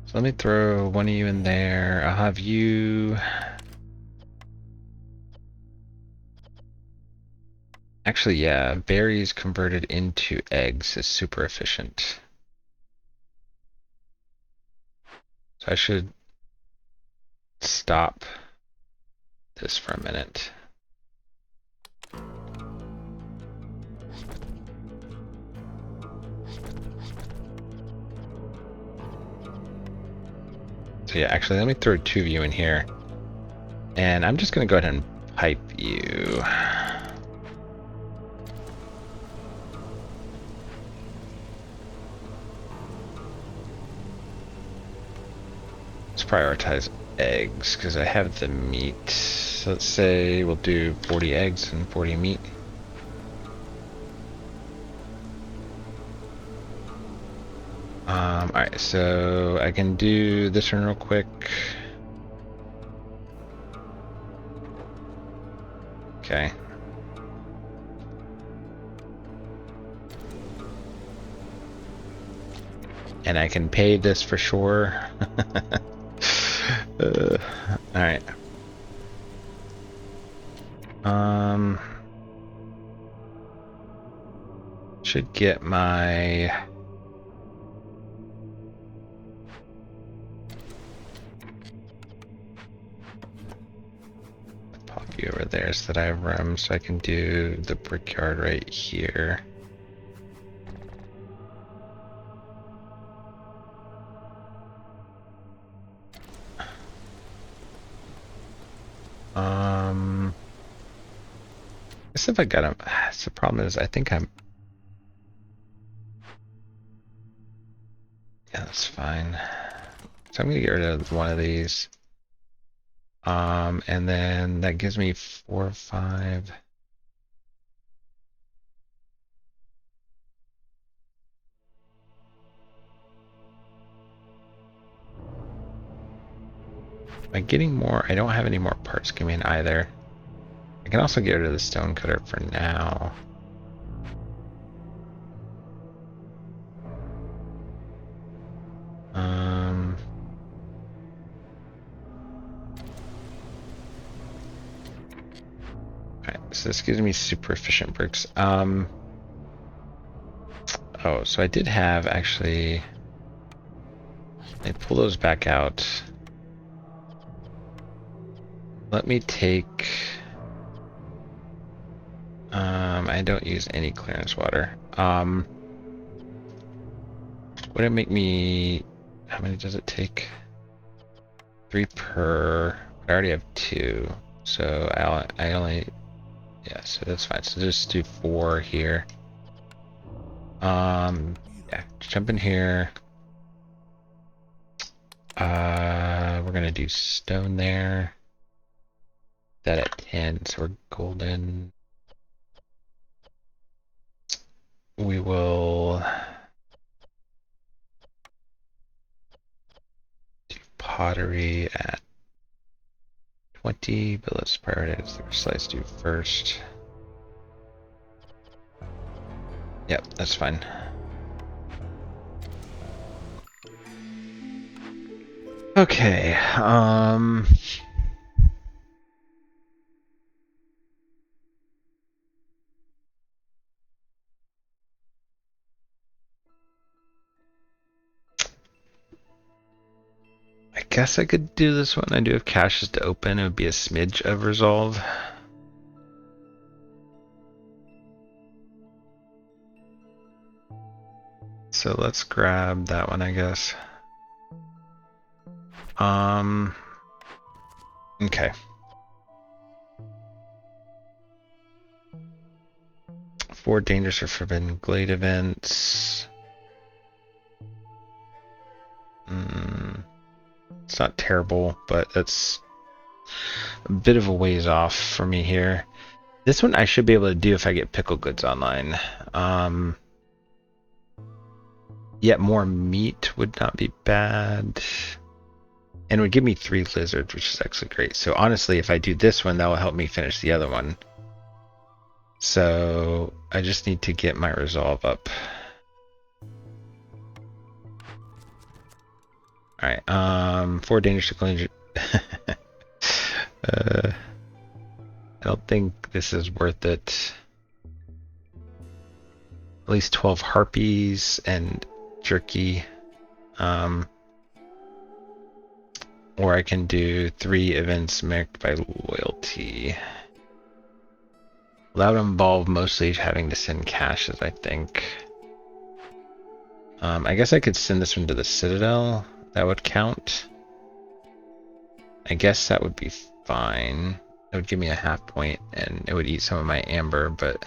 So let me throw one of you in there. I'll have you... Actually, yeah, berries converted into eggs is super efficient. So I should stop this for a minute. So yeah, actually, let me throw two of you in here. And I'm just going to go ahead and pipe you. prioritize eggs because I have the meat. So let's say we'll do 40 eggs and 40 meat. Alright, so I can do this one real quick. Okay. And I can pay this for sure. Alright. Should get my... Pop you over there so that I have room so I can do the brickyard right here. I guess if I got him, the problem is I think I'm... Yeah, that's fine. So I'm gonna get rid of one of these. And then that gives me 4 or 5. Am I getting more? I don't have any more parts coming in either. I can also get rid of the stone cutter for now. Okay, so this gives me super efficient bricks. Oh, so I did have actually. I pull those back out. Let me take. I don't use any clearance water. Would it make me? How many does it take? 3 per. I already have 2, so I only. Yeah, so that's fine. So just do 4 here. Yeah, jump in here. We're gonna do stone there. That at 10, so we're golden. We will do pottery at 20, but let's prioritize the slice do first. Yep, that's fine. Okay, I guess I could do this one. I do have caches to open. It would be a smidge of resolve. So let's grab that one, I guess. Okay. 4 dangerous or forbidden glade events. It's not terrible, but it's a bit of a ways off for me here. This one I should be able to do if I get pickle goods online. Yet more meat would not be bad. And it would give me 3 lizards, which is actually great. So honestly, if I do this one, that will help me finish the other one. So I just need to get my resolve up. Alright, 4 dangerous to cleanse. I don't think this is worth it. At least 12 harpies and jerky. Or I can do 3 events marked by loyalty. That would involve mostly having to send caches, I think. I guess I could send this one to the Citadel. That would count. I guess that would be fine. It would give me a half point, and it would eat some of my amber, but...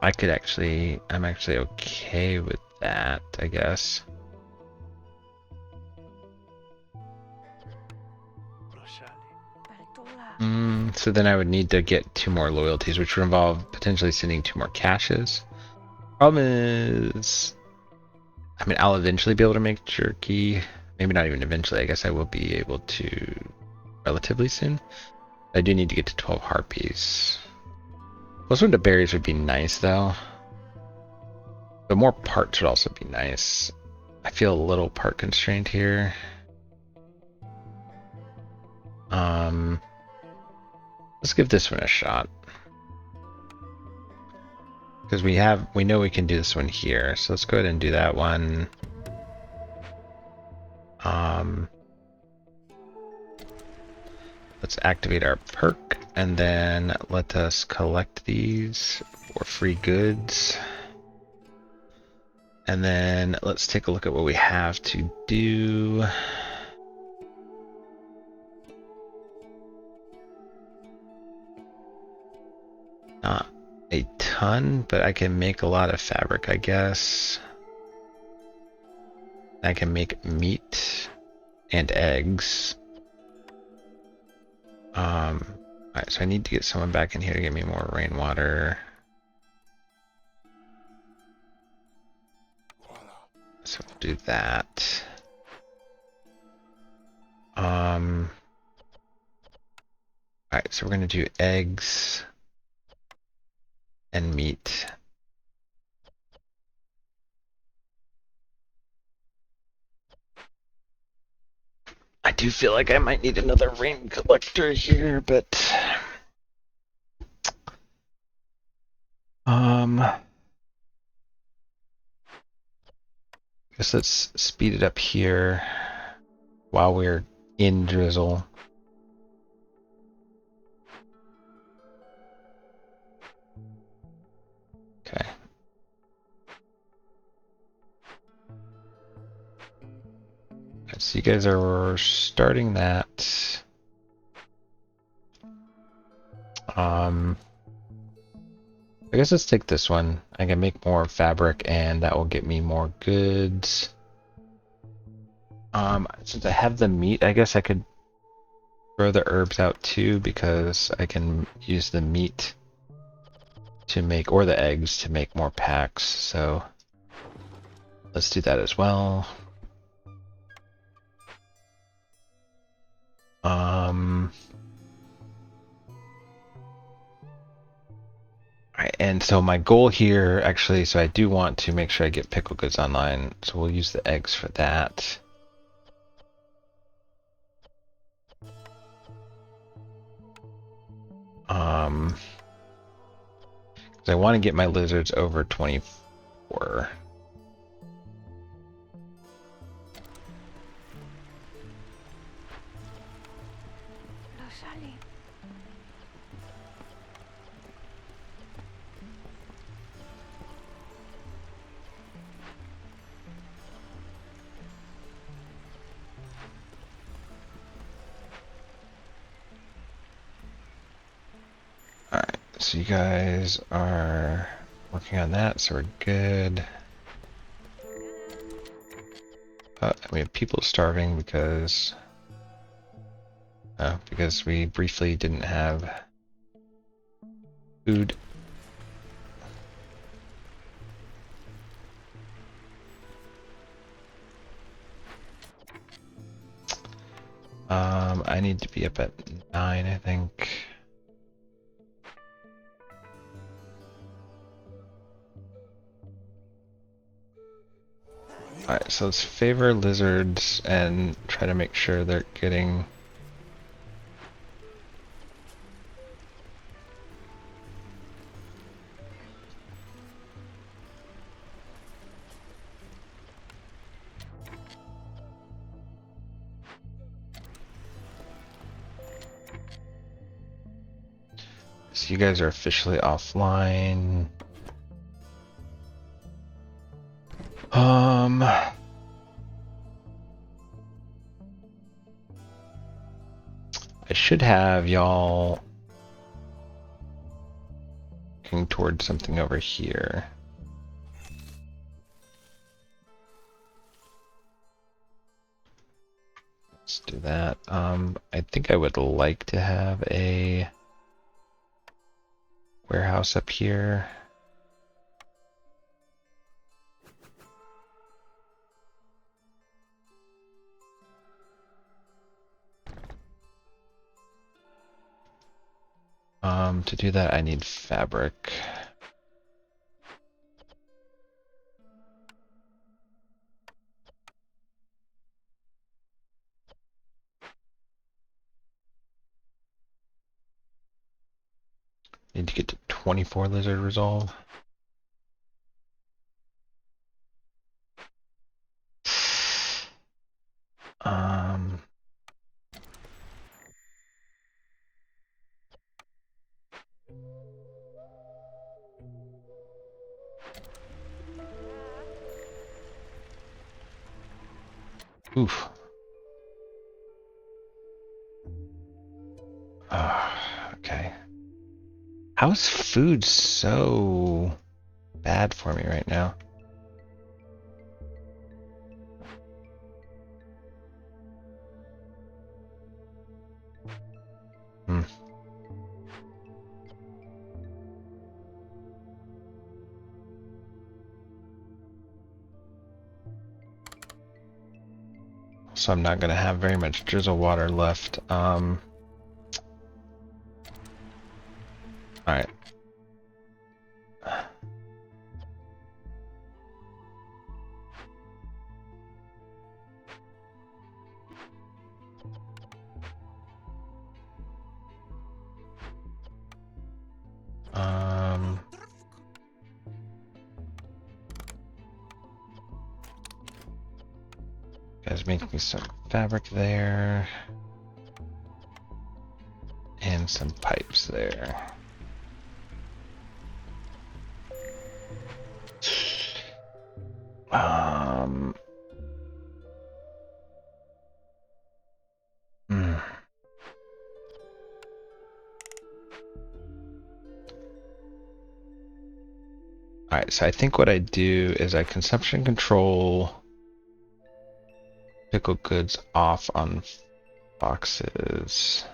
I could actually... I'm actually okay with that, I guess. So then I would need to get 2 more loyalties, which would involve potentially sending 2 more caches. Problem is, I mean, I'll eventually be able to make jerky. Maybe not even eventually. I guess I will be able to relatively soon. I do need to get to 12 harpies. Those window berries would be nice, though. But more parts would also be nice. I feel a little part constrained here. Let's give this one a shot. Because we know we can do this one here. So let's go ahead and do that one. Let's activate our perk and then let us collect these for free goods. And then let's take a look at what we have to do. Not a ton, but I can make a lot of fabric, I guess. I can make meat and eggs. Alright, so I need to get someone back in here to get me more rainwater. So we'll do that. Alright, so we're gonna do eggs and meat. I do feel like I might need another rain collector here, but guess let's speed it up here while we're in Drizzle. Okay. So you guys are starting that. I guess let's take this one. I can make more fabric and that will get me more goods. Since I have the meat, I guess I could throw the herbs out too because I can use the meat to make, or the eggs to make more packs. So let's do that as well. And so my goal here, actually, so I do want to make sure I get pickle goods online. So we'll use the eggs for that. Because I want to get my lizards over 24. Alright, so you guys are working on that, so we're good. We have people starving because we briefly didn't have food. I need to be up at 9, I think. Alright, so let's favor lizards and try to make sure they're getting... So you guys are officially offline. I should have y'all looking towards something over here. let's do that. I think I would like to have a warehouse up here. To do that, I need fabric. Need to get to 24 lizard resolve. Um, oof. Okay. How's food so bad for me right now? Hmm. So I'm not going to have very much drizzle water left. Alright. Guys, make me some fabric there. And some pipes there. Hmm. Alright, so I think what I do is I consumption control pickled goods off on boxes.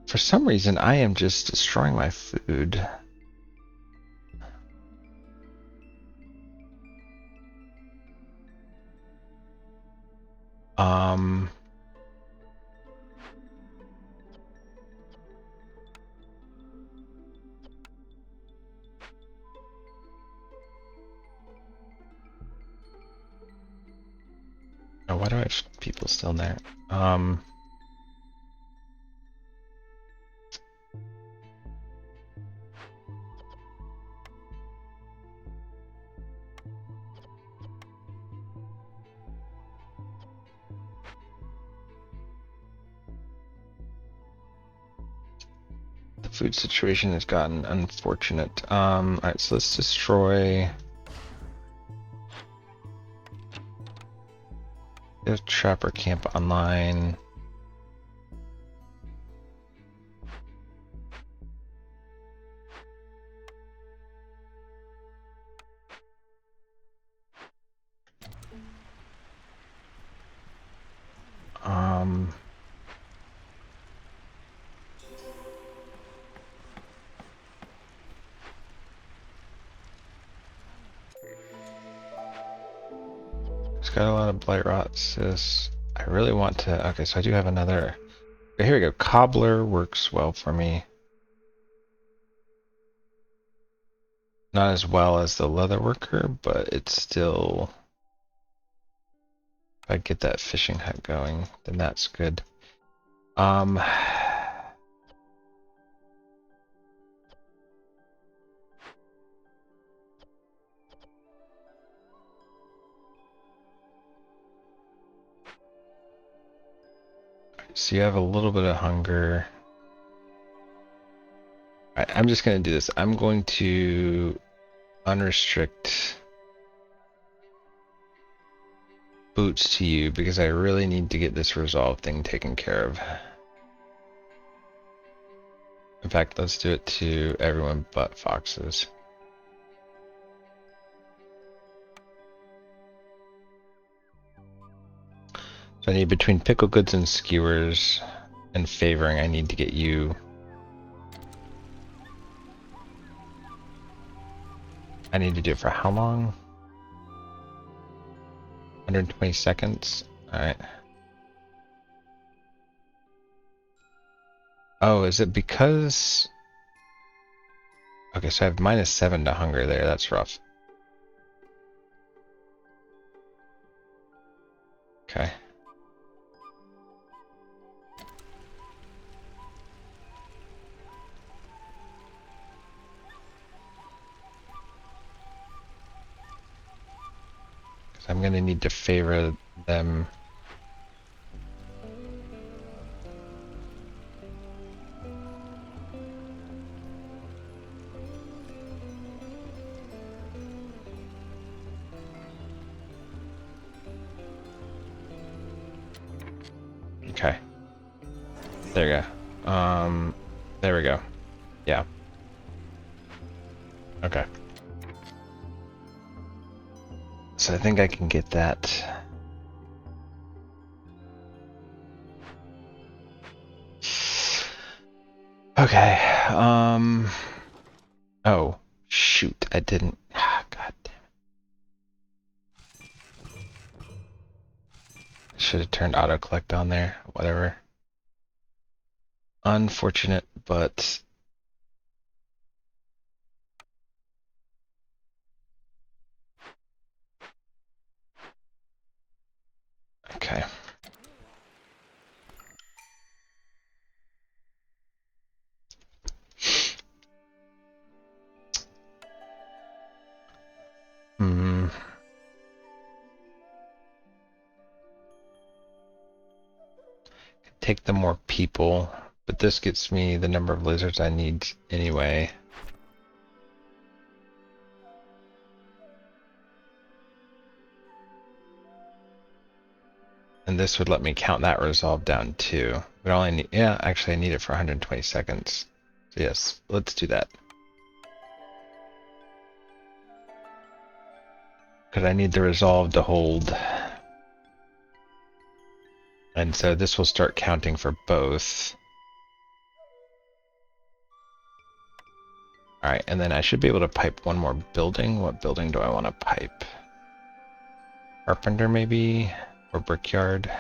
For some reason, I am just destroying my food. Oh, why do I have people still in there? The food situation has gotten unfortunate. Alright, so let's destroy. Get a trapper camp online. It's got a lot of blight rot cysts. I really want to. Okay, so I do have another. Okay, here we go. Cobbler works well for me. Not as well as the leather worker, but it's still. If I get that fishing hut going, then that's good. So you have a little bit of hunger. I'm just going to do this. I'm going to unrestrict boots to you because I really need to get this resolve thing taken care of. In fact, let's do it to everyone but foxes. I need between pickle goods and skewers and favoring, I need to get you. I need to do it for how long? 120 seconds? Alright. Oh, is it because... Okay, so I have -7 to hunger there. That's rough. Okay. I'm gonna need to favor them. Okay. There we go. There we go. Yeah. Okay. So I think I can get that. Okay. Oh, shoot. I didn't. Ah, God damn it. Should have turned auto collect on there. Whatever. Unfortunate, but okay. Hmm. Take the more people, but this gets me the number of lizards I need anyway. And this would let me count that resolve down too. But only need, yeah, actually I need it for 120 seconds. So yes, let's do that. Because I need the resolve to hold. And so this will start counting for both. Alright, and then I should be able to pipe one more building. What building do I want to pipe? Carpenter maybe? Or brickyard?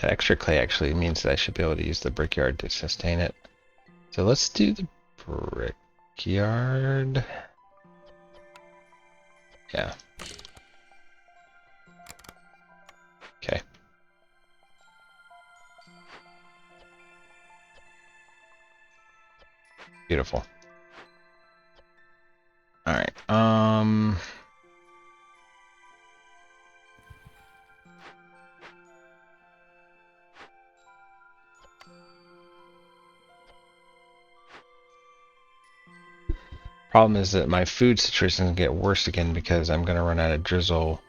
That extra clay actually means that I should be able to use the brickyard to sustain it. So let's do the brickyard. Yeah. Okay. Beautiful. Alright, problem is that my food situation is going to get worse again because I'm going to run out of drizzle.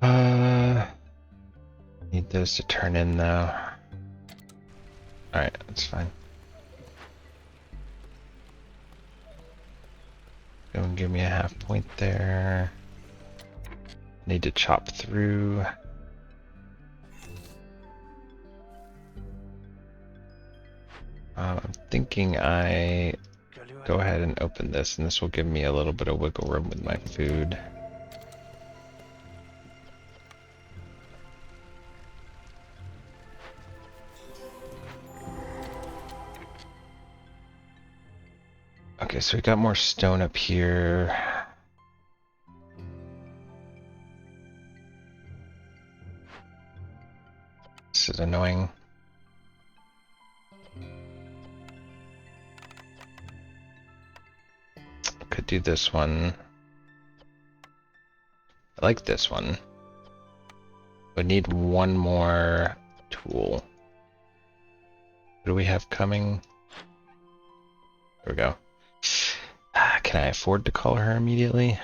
Mm. Need those to turn in though. Alright, that's fine. Go and give me a half point there. Need to chop through. I'm thinking I go ahead and open this, and this will give me a little bit of wiggle room with my food. Okay, so we got more stone up here. This is annoying. Could do this one. I like this one. We need one more tool. What do we have coming? There we go. Can I afford to call her immediately?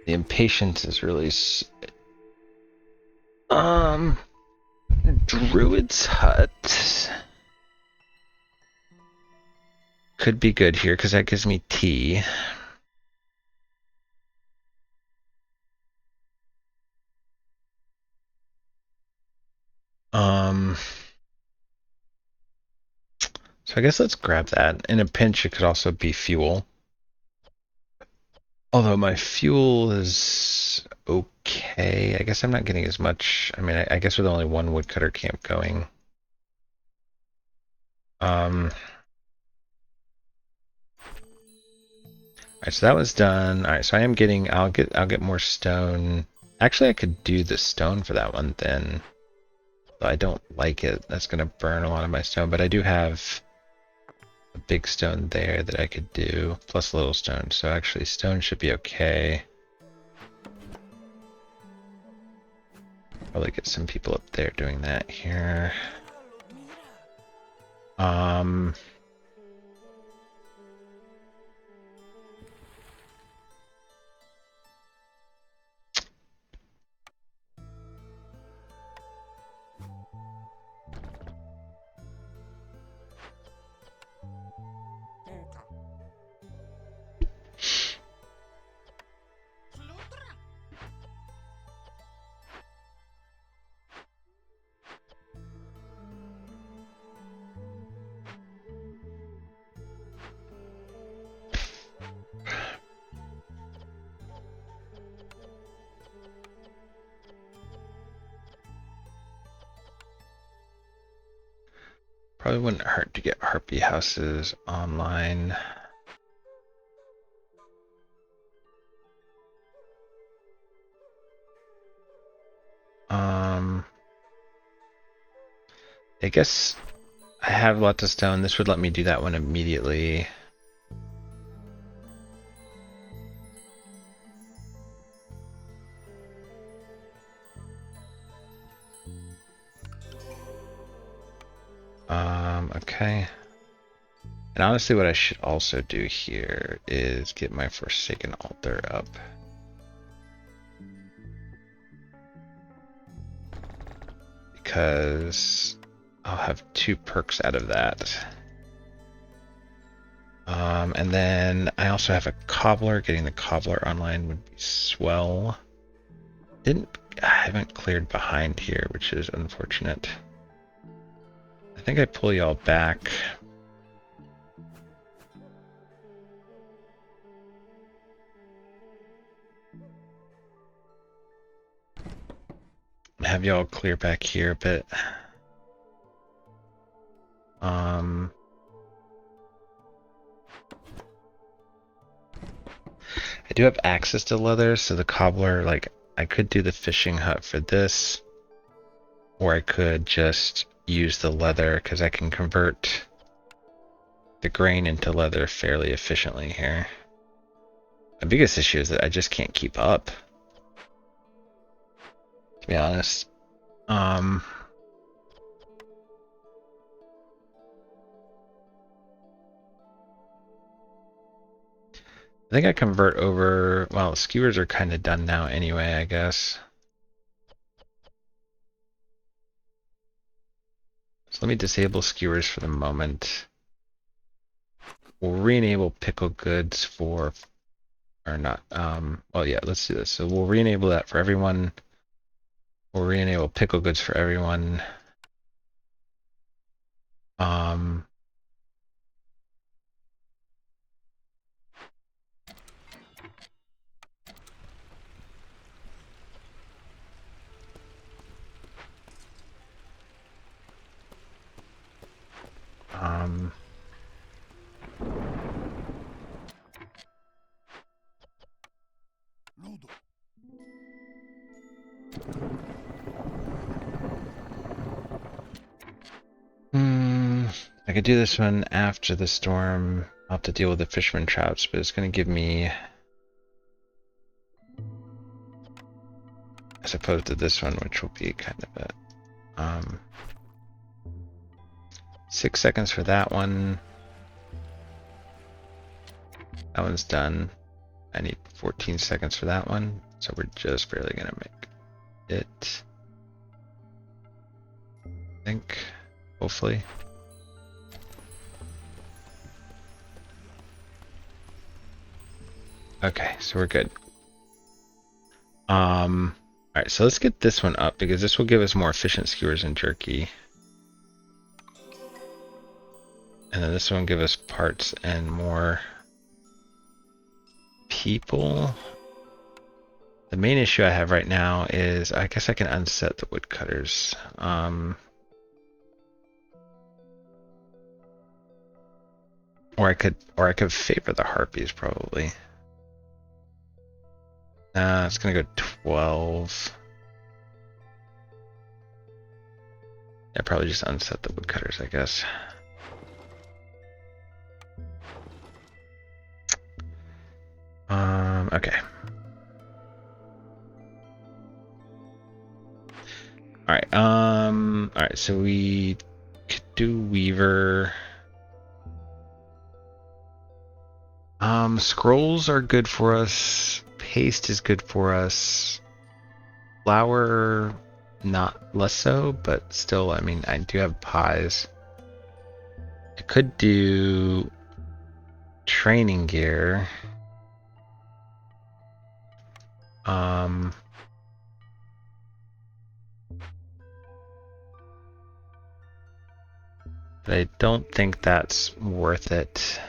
The impatience is really... Druid's Hut could be good here because that gives me tea. So I guess let's grab that. In a pinch, it could also be fuel. Although my fuel is okay. I guess I'm not getting as much. I mean, I guess with only one woodcutter camp going. Alright, so that was done. Alright, so I am getting, I'll get more stone. Actually, I could do the stone for that one then. Though I don't like it. That's gonna burn a lot of my stone, but I do have a big stone there that I could do, plus a little stone. So actually stone should be okay. Probably get some people up there doing that here. Probably wouldn't hurt to get Harpy houses online. I guess I have lots of stone. This would let me do that one immediately. Okay. And honestly, what I should also do here is get my Forsaken Altar up. Because I'll have 2 perks out of that. And then I also have a Cobbler. Getting the Cobbler online would be swell. I haven't cleared behind here, which is unfortunate. I think I pull y'all back. Have y'all clear back here a bit. I do have access to leather, so the cobbler, like, I could do the fishing hut for this, or I could just use the leather because I can convert the grain into leather fairly efficiently here. My biggest issue is that I just can't keep up, to be honest. I think I convert over, well, skewers are kind of done now anyway, I guess. So let me disable skewers for the moment. We'll re-enable pickle goods for, or not, well, yeah, let's do this. So we'll re-enable that for everyone. We'll re-enable pickle goods for everyone. I could do this one after the storm. I'll have to deal with the fisherman traps, but it's going to give me as opposed to this one, which will be kind of a 6 seconds for that one. That one's done. I need 14 seconds for that one, so we're just barely gonna make it. I think, hopefully. Okay, so we're good. Alright, so let's get this one up because this will give us more efficient skewers and jerky. And then this one will give us parts and more people. The main issue I have right now is I guess I can unset the woodcutters. Or I could favor the harpies probably. It's gonna go 12. Yeah, probably just unset the woodcutters, I guess. Okay. Alright, so we could do Weaver. Scrolls are good for us. Paste is good for us. Flour, not less so, but still, I mean, I do have pies. I could do training gear. But I don't think that's worth it.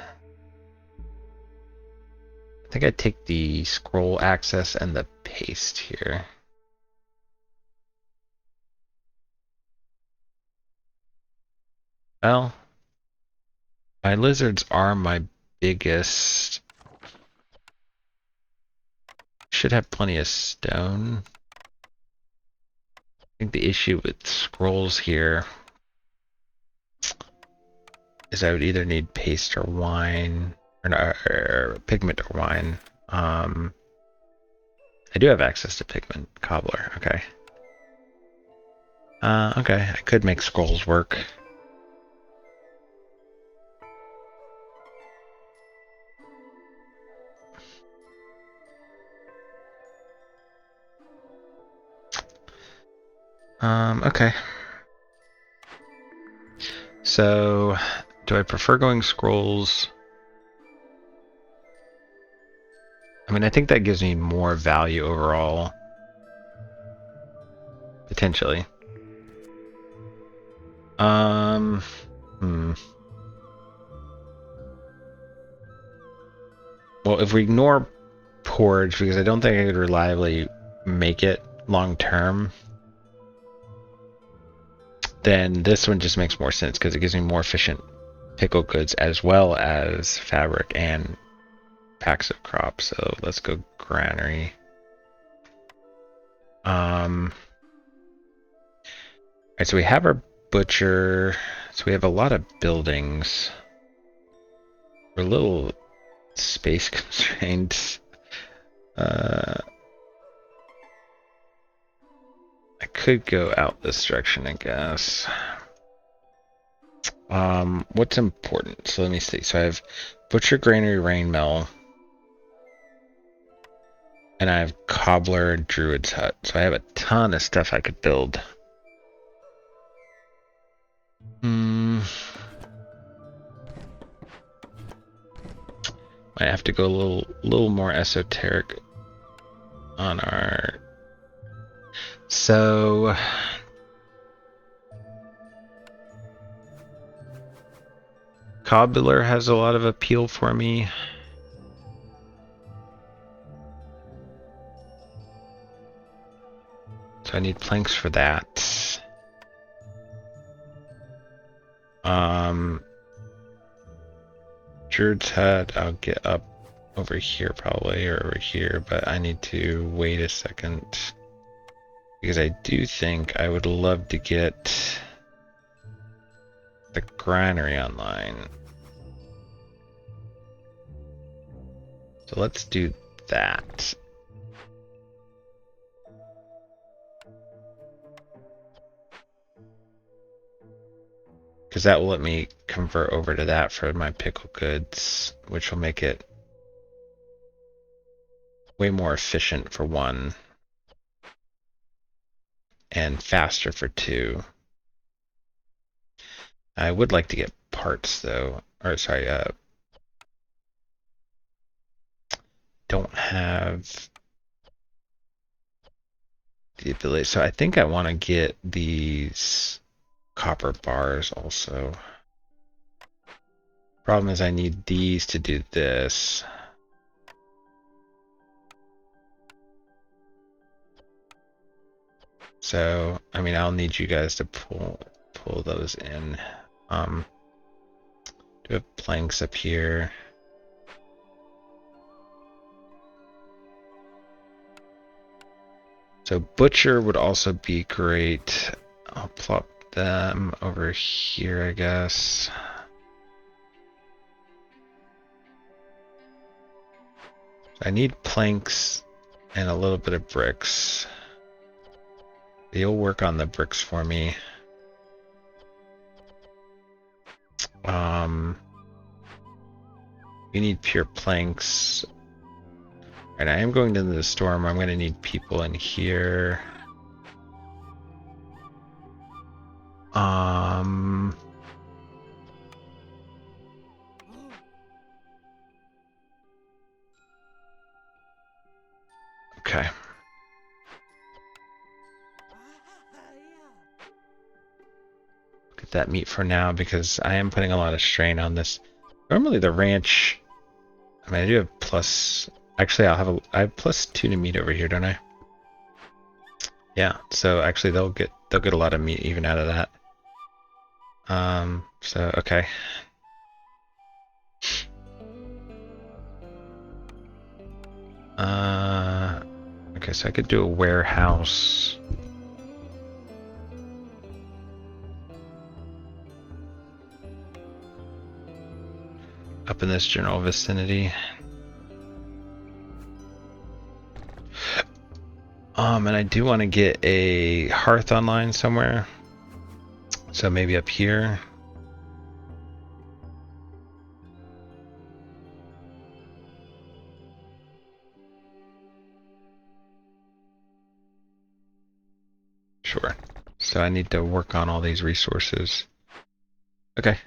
I think I'd take the scroll access and the paste here. Well, my lizards are my biggest. Should have plenty of stone. I think the issue with scrolls here is I would either need paste or wine, or pigment or wine. I do have access to pigment. Cobbler, okay. Okay, I could make scrolls work. Okay. So, do I prefer going scrolls? I mean, I think that gives me more value overall. Potentially. Well, if we ignore porridge, because I don't think I could reliably make it long term, then this one just makes more sense because it gives me more efficient pickle goods as well as fabric and packs of crops. So let's go granary. Alright, so we have our butcher. So we have a lot of buildings. We're a little space constrained. I could go out this direction, I guess. What's important? So let me see. So I have butcher, granary, rain mill, and I have cobbler, druid's hut. So I have a ton of stuff I could build. Might have to go a little more esoteric on our. So cobbler has a lot of appeal for me. So I need planks for that. Druid's hut, I'll get up over here probably, or over here, but I need to wait a second. Because I do think I would love to get the granary online. So let's do that. because that will let me convert over to that for my pickle goods, which will make it way more efficient for one and faster for two. I would like to get parts though, or sorry, don't have the ability. So I think I want to get these copper bars also. Problem is I need these to do this. So, I mean, I'll need you guys to pull those in. Do we have planks up here? So butcher would also be great. I'll plop them over here, I guess. I need planks and a little bit of bricks. You'll work on the bricks for me. You need pure planks. And I am going into the storm. I'm going to need people in here. Okay. Get that meat for now because I am putting a lot of strain on this. Normally the ranch, I mean, I do have plus. Actually, I have +2 to meat over here, don't I? Yeah. So actually, they'll get a lot of meat even out of that. So okay. Okay, so I could do a warehouse. Up in this general vicinity. And I do want to get a hearth online somewhere. So maybe up here. Sure. So I need to work on all these resources. Okay.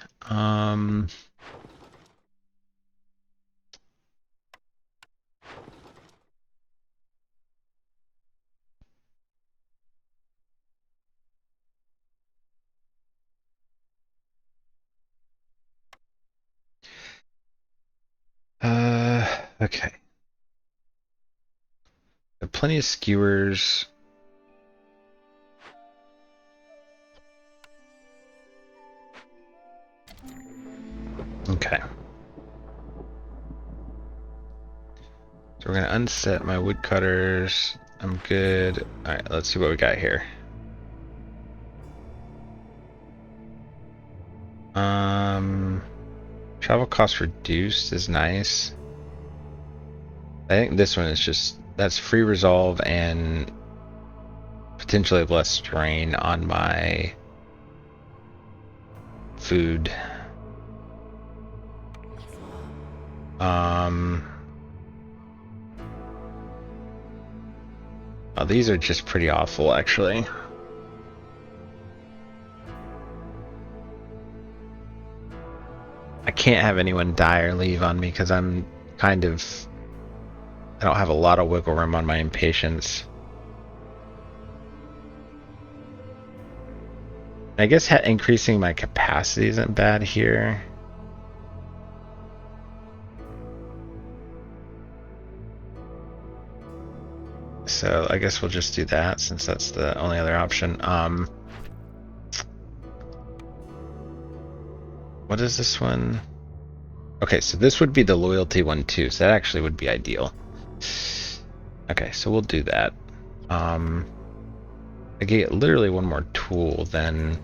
Okay. There are plenty of skewers. Okay. So we're gonna unset my woodcutters. I'm good. Alright, let's see what we got here. Travel cost reduced is nice. I think this one is just, that's free resolve and potentially less strain on my food. Oh, these are just pretty awful, actually. I can't have anyone die or leave on me because I'm kind of... I don't have a lot of wiggle room on my impatience. I guess increasing my capacity isn't bad here. So I guess we'll just do that since that's the only other option. What is this one? Okay, so this would be the loyalty one too, so that actually would be ideal. Okay, so we'll do that. I get literally one more tool, then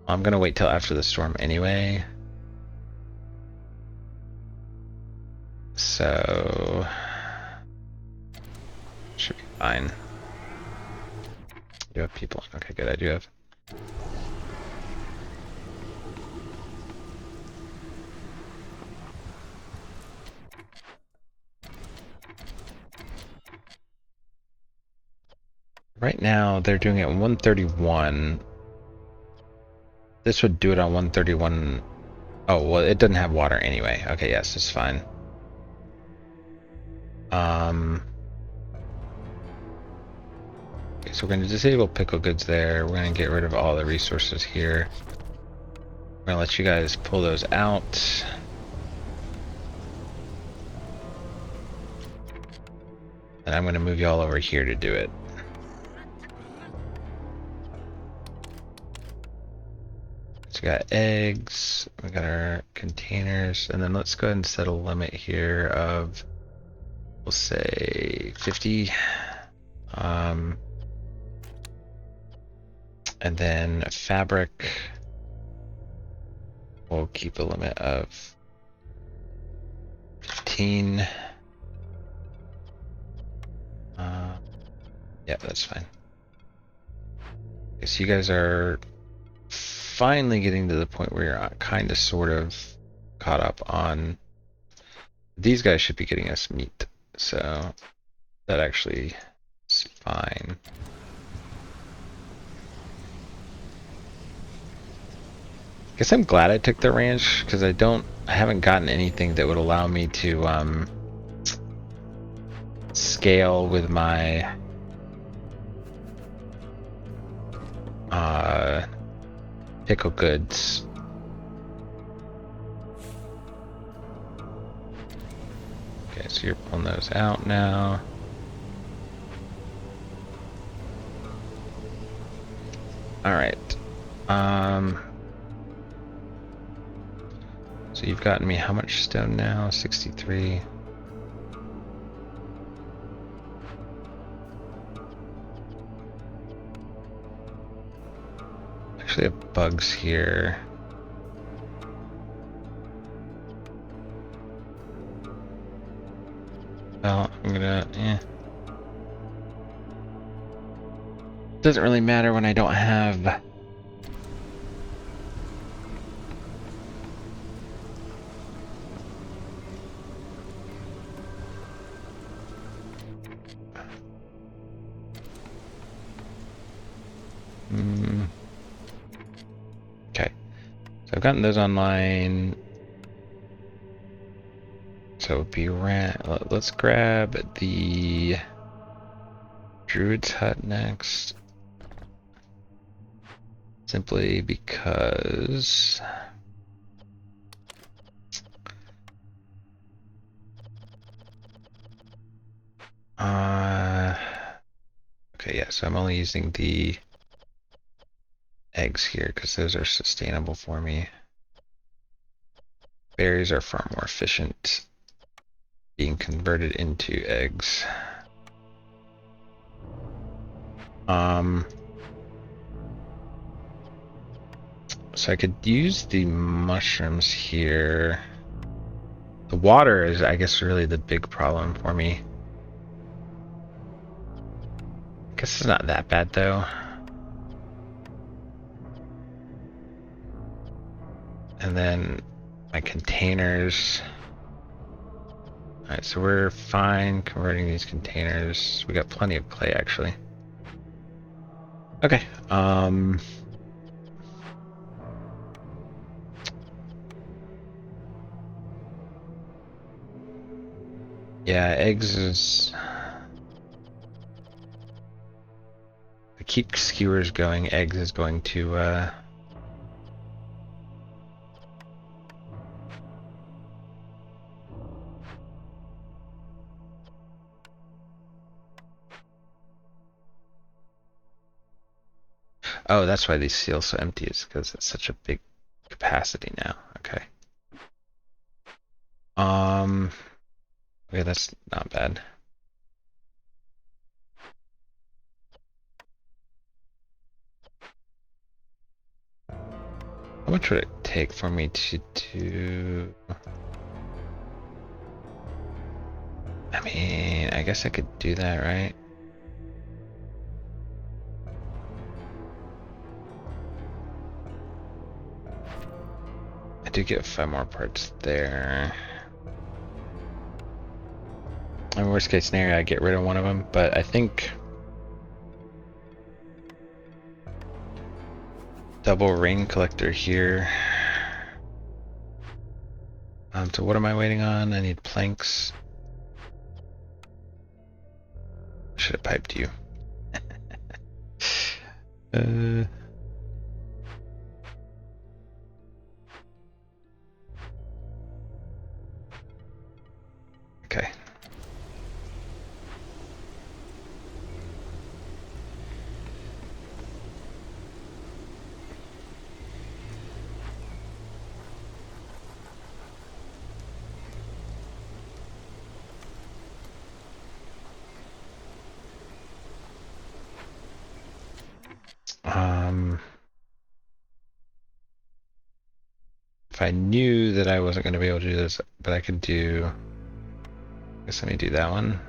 I'm gonna wait till after the storm anyway. So should be fine. You have people. Okay, good. I do have Right now, they're doing it 131. This would do it on 131. Oh, well, it doesn't have water anyway. Okay, yes, it's fine. Okay, so we're going to disable pickle goods there. We're going to get rid of all the resources here. We're going to let you guys pull those out. And I'm going to move you all over here to do it. So we got eggs, we got our containers, and then let's go ahead and set a limit here of, we'll say 50. And then fabric, we'll keep a limit of 15. Yeah, that's fine. Okay, so you guys are finally getting to the point where you're kind of sort of caught up on. These guys should be getting us meat, so that actually is fine. Guess I'm glad I took the ranch because I haven't gotten anything that would allow me to scale with my pickle goods. Okay, so you're pulling those out now. All right. So you've gotten me how much stone now? 63. Actually have bugs here. Well, I'm gonna, Doesn't really matter when I don't have Okay, so I've gotten those online. So it'd be let's grab the Druid's Hut next. Simply because okay, yeah, so I'm only using the eggs here because those are sustainable for me. Berries are far more efficient being converted into eggs. So I could use the mushrooms here. The water is, I guess, really the big problem for me. I guess it's not that bad though. And then my containers. Alright, so we're fine converting these containers. We got plenty of clay actually. Okay, yeah, eggs is... I keep skewers going, eggs is going to, Oh, that's why these seals so empty, is because it's such a big capacity now. Okay. Okay, that's not bad. How much would it take for me to do... I mean, I guess I could do that, right? I do get 5 more parts there. In worst case scenario, I get rid of one of them, but I think double rain collector here. So what am I waiting on? I need planks. Should have piped you. Okay. If I knew that I wasn't going to be able to do this, but I could do, I guess let me do that one.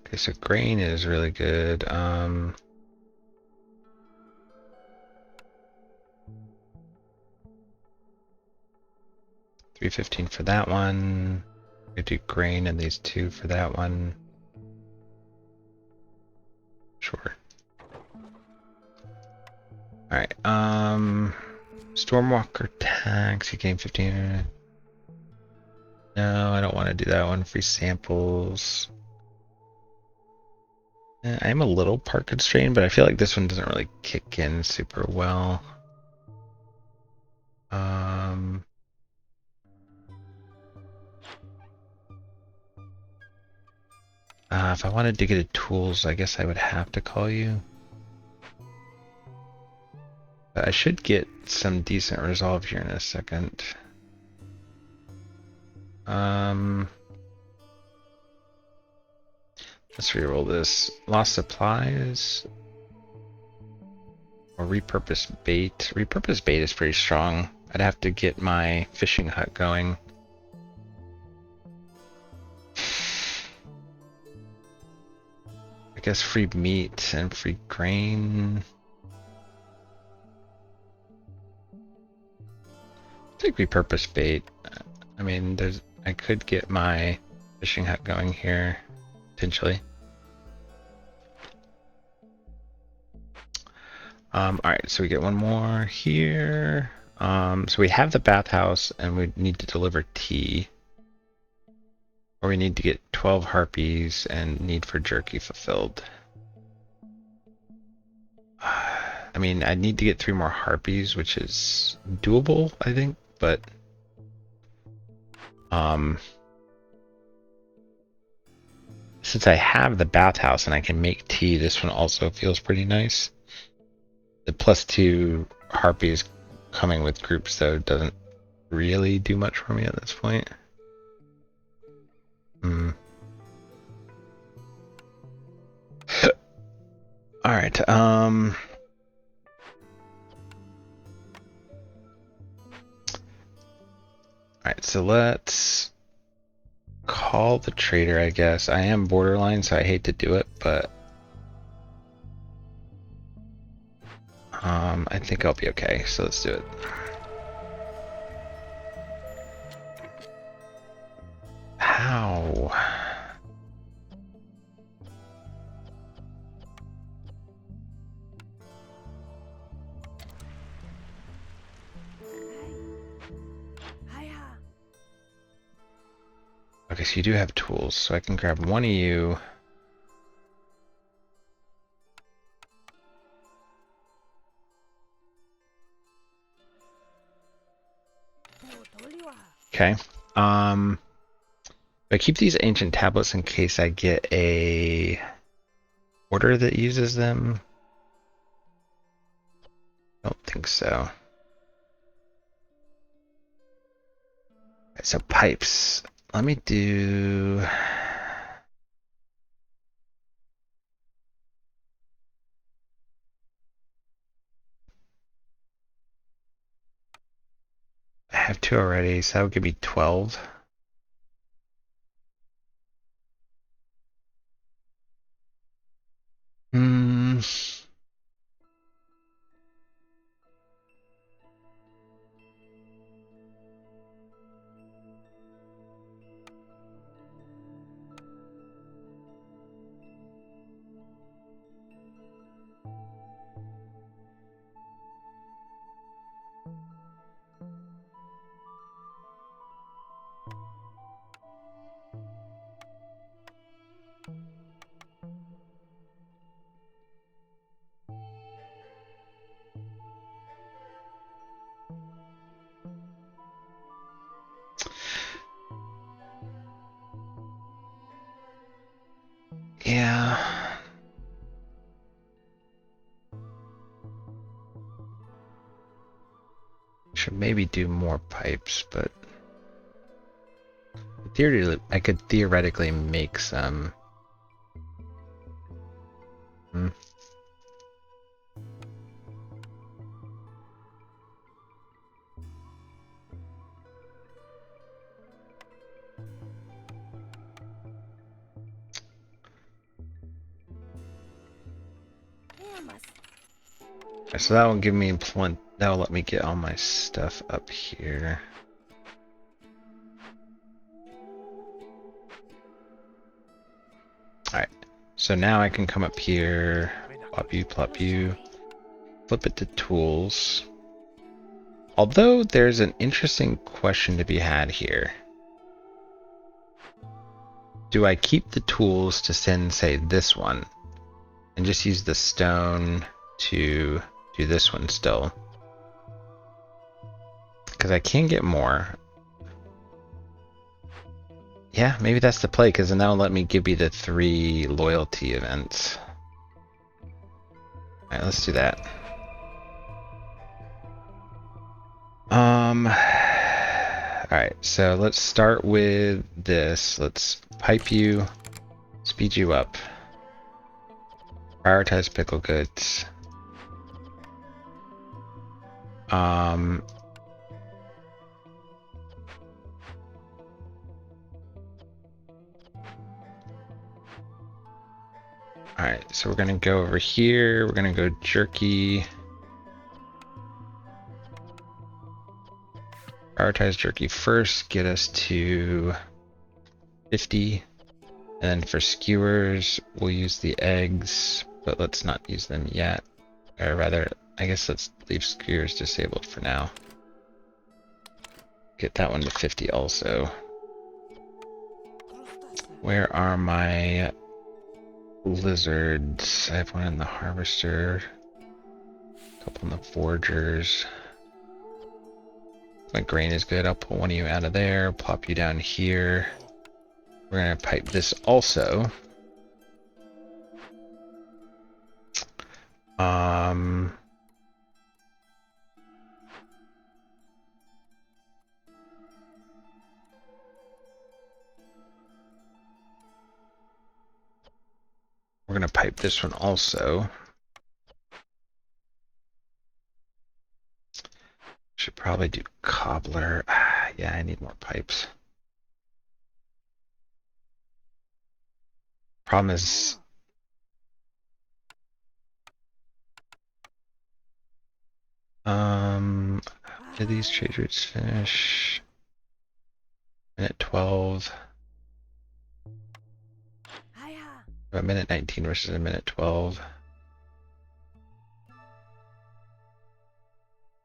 Okay, so grain is really good. 315 for that one. We do grain and these two for that one. Sure. Alright, Stormwalker tags, you gain 15. No, I don't want to do that one. Free samples. I'm a little part constrained, but I feel like this one doesn't really kick in super well. If I wanted to get a tools, I guess I would have to call you. But I should get some decent resolve here in a second. Let's reroll this. Lost supplies. Or repurpose bait. Repurpose bait is pretty strong. I'd have to get my fishing hut going. I guess free meat and free grain. Take repurpose bait. I mean, I could get my fishing hut going here, potentially. Alright, so we get one more here. So we have the bathhouse and we need to deliver tea. Or we need to get 12 harpies and need for jerky fulfilled. I mean, I need to get 3 more harpies, which is doable, I think, but since I have the bathhouse and I can make tea, this one also feels pretty nice. The +2 harpies coming with groups, though, doesn't really do much for me at this point. Alright, Alright, so let's call the trader, I guess. I am borderline, so I hate to do it, but I think I'll be okay, so let's do it. How? Okay, so you do have tools, so I can grab one of you. Okay. I keep these ancient tablets in case I get a order that uses them. I don't think so. Right, so pipes. Let me do. have 2 already, so that would give me 12. Hmm. Yeah. Should maybe do more pipes, but I could theoretically make some. Hmm. So that will give me plenty. That will let me get all my stuff up here. Alright, so now I can come up here, plop you, flip it to tools. Although there's an interesting question to be had here. Do I keep the tools to send, say, this one, and just use the stone to do this one still? Because I can get more. Yeah, maybe that's the play, because then that'll let me give you the 3 loyalty events. Alright, let's do that. Alright, so let's start with this. Let's pipe you, speed you up. Prioritize pickle goods. Alright, so we're gonna go over here. We're gonna go jerky. Prioritize jerky first, get us to 50. And then for skewers, we'll use the eggs, but let's not use them yet. Or rather, I guess let's leave skewers disabled for now. Get that one to 50 also. Where are my lizards? I have one in the harvester, a couple in the foragers. My grain is good. I'll pull one of you out of there, plop you down here. We're gonna pipe this also. We're gonna pipe this one also. Should probably do cobbler. Yeah, I need more pipes. Problem is, did these trade routes finish? Minute 12. A minute 19 versus a minute 12.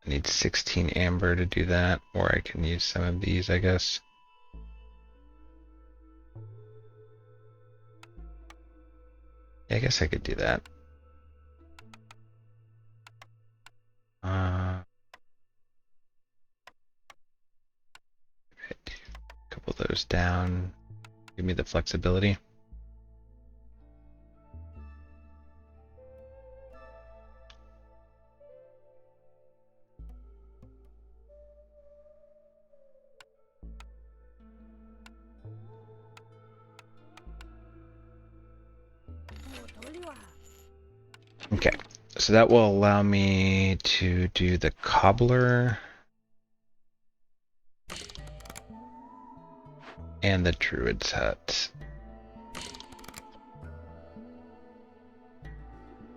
I need 16 amber to do that, or I can use some of these, I guess. Yeah, I guess I could do that. A couple of those down. Give me the flexibility. Okay, so that will allow me to do the cobbler. and the druid's hut.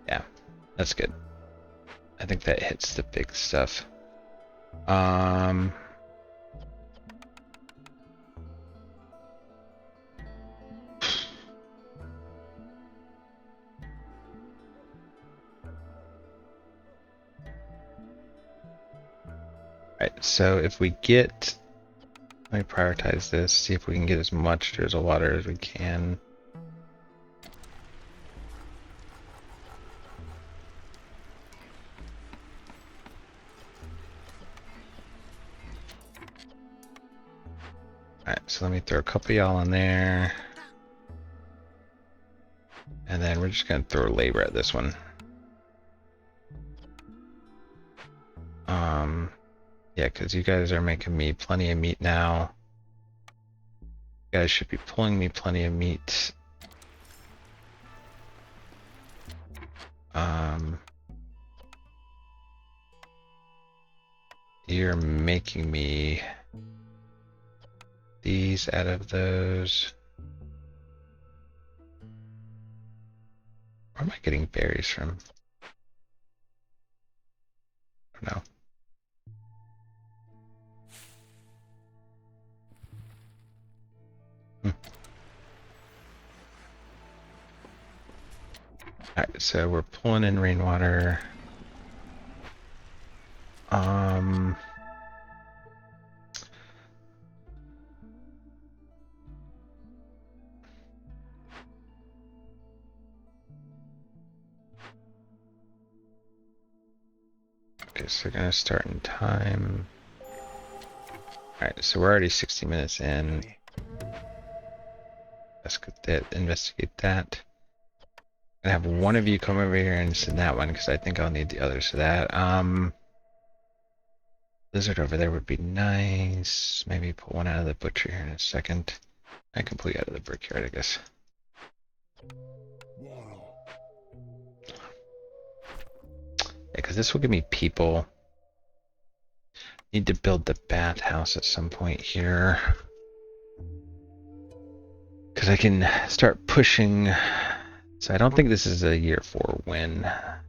Yeah, that's good. I think that hits the big stuff. Alright, so if we get, let me prioritize this, see if we can get as much drizzle water as we can. Alright, so let me throw a couple of y'all in there. And then we're just going to throw labor at this one. Yeah, because you guys are making me plenty of meat now. You guys should be pulling me plenty of meat. You're making me these out of those. Where am I getting berries from? I don't know. Alright, so we're pulling in rainwater. Okay, so we're gonna start in time. Alright, so we're already 60 minutes in. Let's get that, investigate that. I have one of you come over here and send that one because I think I'll need the others for that. Lizard over there would be nice. Maybe pull one out of the butcher here in a second. I can pull you out of the brickyard, I guess. Yeah, because this will give me people. Need to build the bathhouse at some point here. Because I can start pushing. So I don't think this is a year 4 win. A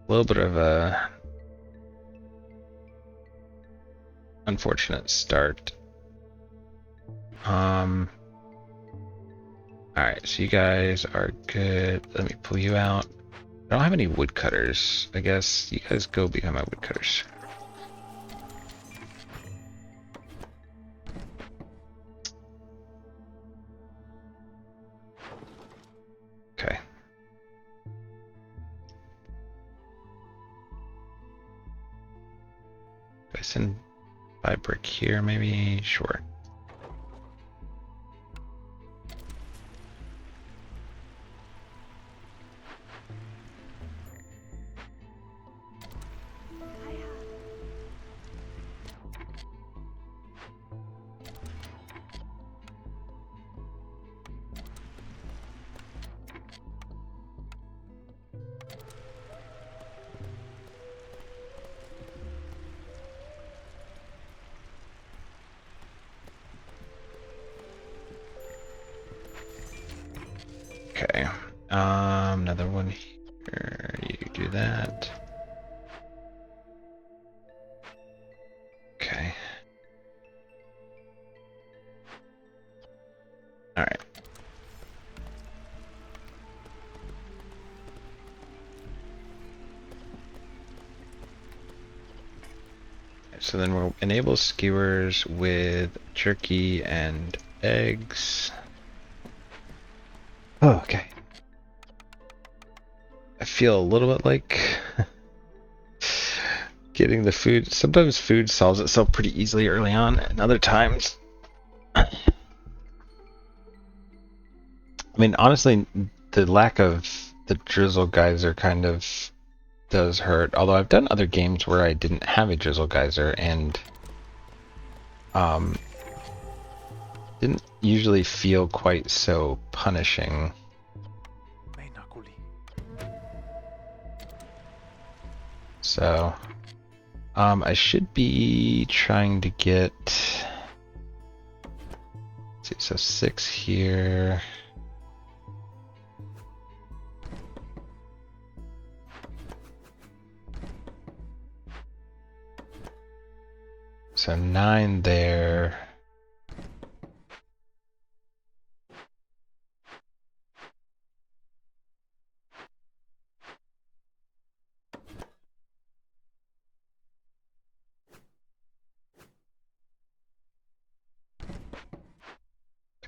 little bit of a unfortunate start. Alright, so you guys are good. Let me pull you out. I don't have any woodcutters. I guess you guys go behind my woodcutters. Okay. Do I send 5 brick here maybe? Sure. Okay, another one here, you do that. Okay. Alright. So then we'll enable skewers with jerky and eggs. Oh, okay. I feel a little bit like getting the food. Sometimes food solves itself pretty easily early on, and other times, I mean, honestly, the lack of the drizzle geyser kind of does hurt. Although I've done other games where I didn't have a drizzle geyser and didn't usually feel quite so punishing. So, I should be trying to get Let's see, so 6 here. So 9 there.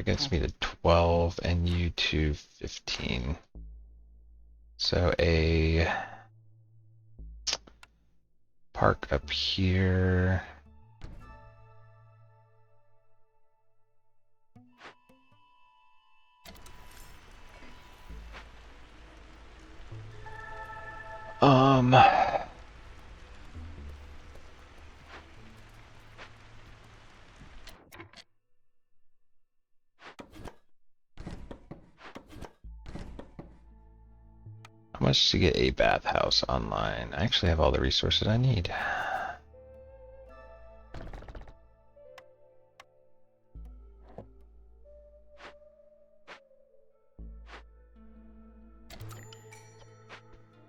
Against me to 12 and you to 15. So a park up here. How much to get a bathhouse online? I actually have all the resources I need.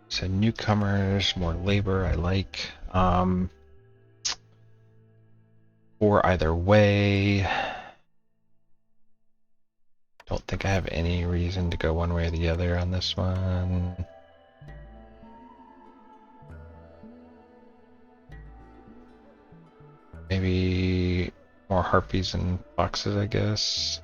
So newcomers, more labor, I like. Or either way. Don't think I have any reason to go one way or the other on this one. Maybe more harpies and foxes, I guess.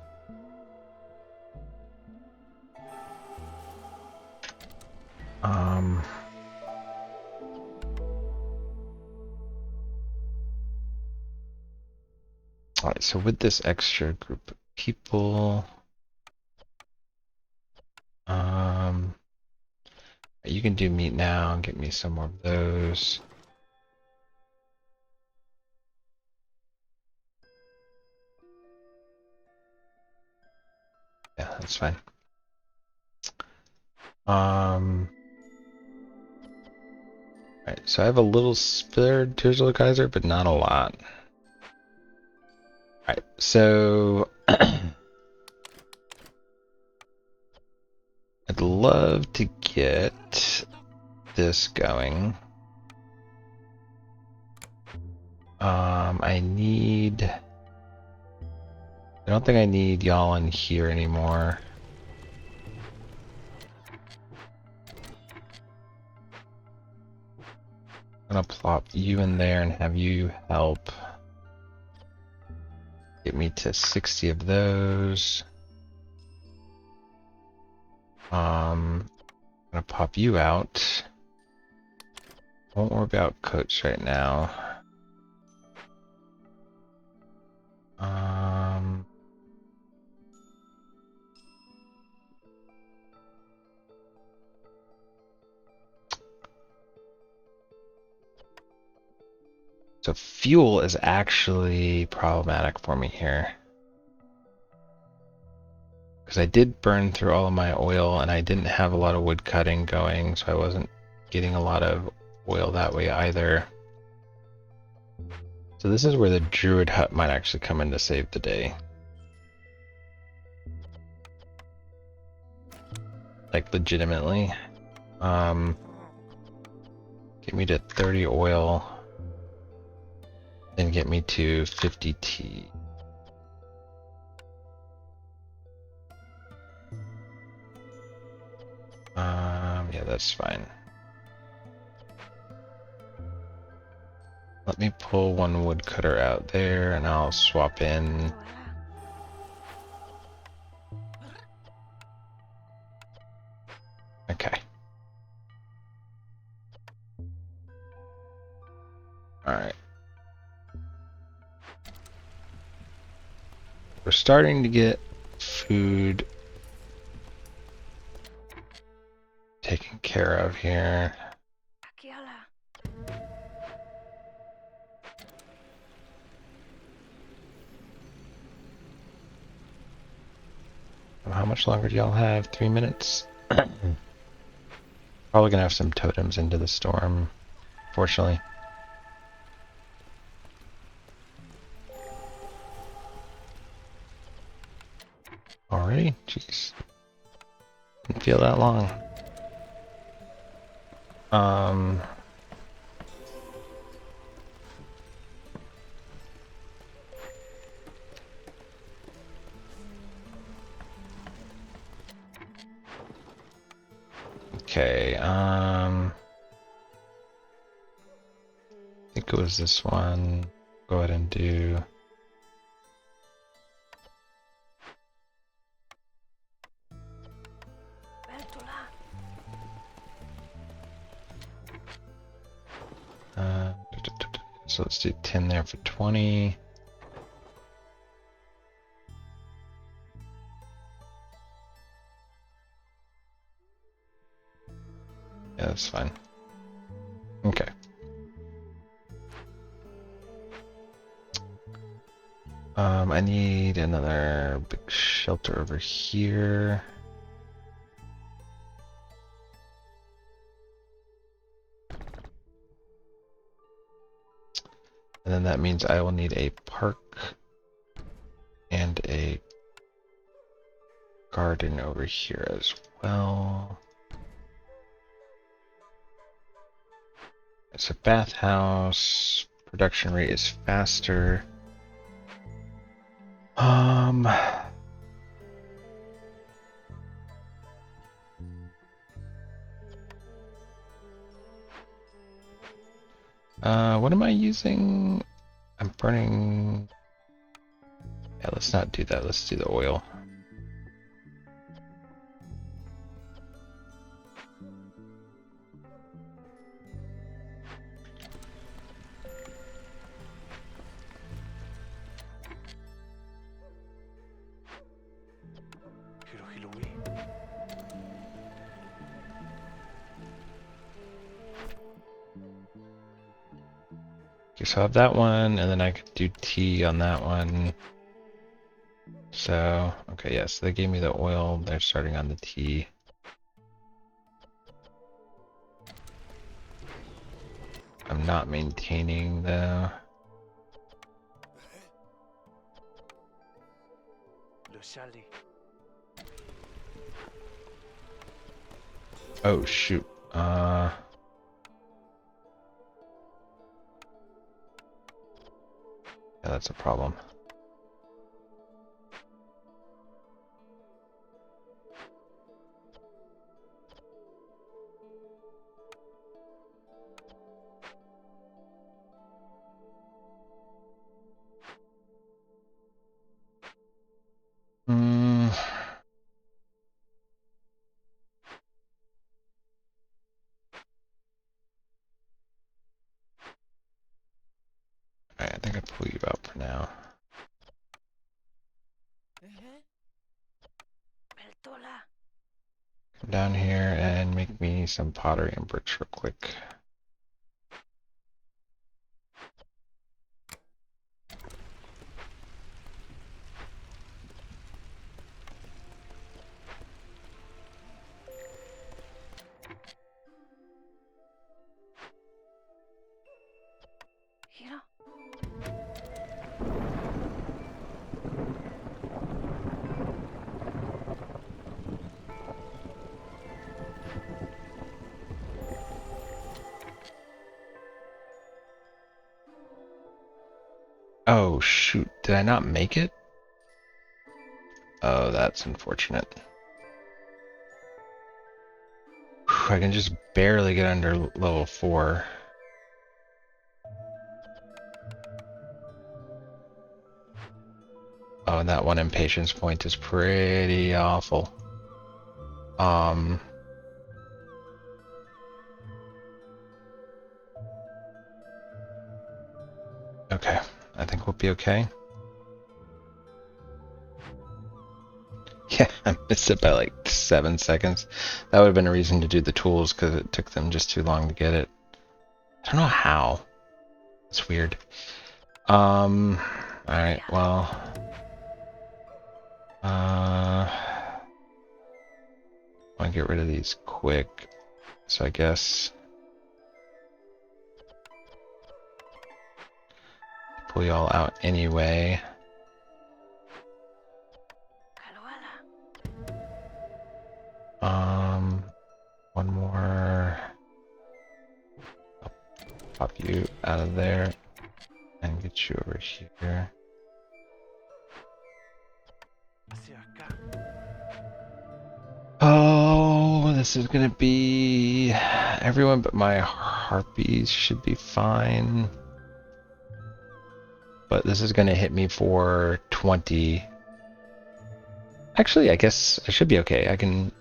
Alright, so with this extra group of people, you can do meat now and get me some more of those. Yeah, that's fine. Alright, so I have a little spare Drizzle geyser, but not a lot. Alright, so I'd love to get this going. I don't think I need y'all in here anymore. I'm gonna plop you in there and have you help get me to 60 of those. I'm gonna pop you out. Won't worry about coats right now. So fuel is actually problematic for me here. Because I did burn through all of my oil and I didn't have a lot of wood cutting going, so I wasn't getting a lot of oil that way either. So this is where the druid hut might actually come in to save the day. Like legitimately. Get me to 30 oil. Then get me to 50 tea. Yeah, that's fine. Let me pull one woodcutter out there and I'll swap in. Okay. Alright. We're starting to get food taken care of here. How much longer do y'all have? 3 minutes? Probably gonna have some totems into the storm, fortunately. Already? Jeez. Didn't feel that long. Okay, I think it was this one. Go ahead and do... So let's do 10 there for 20. Yeah, that's fine. Okay. I need another big shelter over here. And then that means I will need a park and a garden over here as well. It's a bathhouse. Production rate is faster. What am I using? I'm burning... Yeah, let's not do that. Let's do the oil. Okay, so I have that one, and then I could do tea on that one. So, okay, yeah, so they gave me the oil. They're starting on the tea. I'm not maintaining though. Oh shoot. Yeah, that's a problem. Alright, I think I'll pull you out for now. Come down here and make me some pottery and bricks real quick. Oh shoot, did I not make it? Oh, that's unfortunate. Whew, I can just barely get under level 4. Oh, and that one impatience point is pretty awful. Okay, I think we'll be okay. Yeah, I missed it by like 7 seconds. That would have been a reason to do the tools because it took them just too long to get it. I don't know how. It's weird. Alright, well. I want to get rid of these quick. So I guess pull y'all out anyway. pop you out of there and get you over here. Oh, this is gonna be... Everyone but my Harpies should be fine. But this is gonna hit me for 20. Actually, I guess I should be okay. I can...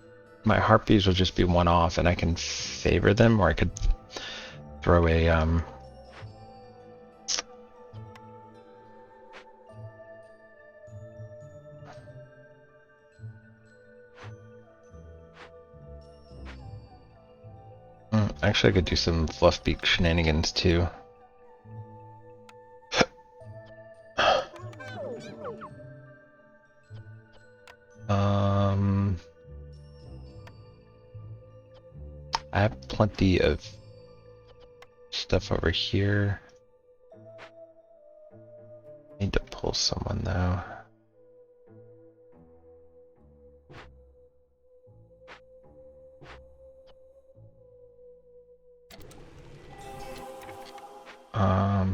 My Harpies will just be one off and I can favor them, or I could throw a... Actually, I could do some Fluffbeak shenanigans too. I have plenty of stuff over here. Need to pull someone though.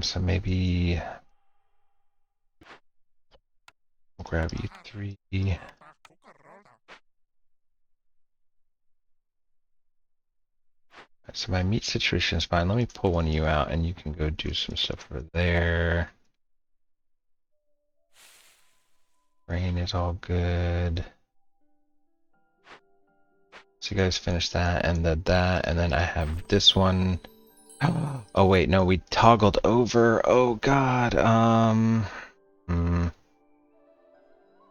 So maybe I'll grab you 3. So my meat situation is fine. Let me pull one of you out and you can go do some stuff over there. Rain is all good. So you guys finish that and that, and then I have this one. Oh wait, no, we toggled over. Oh god.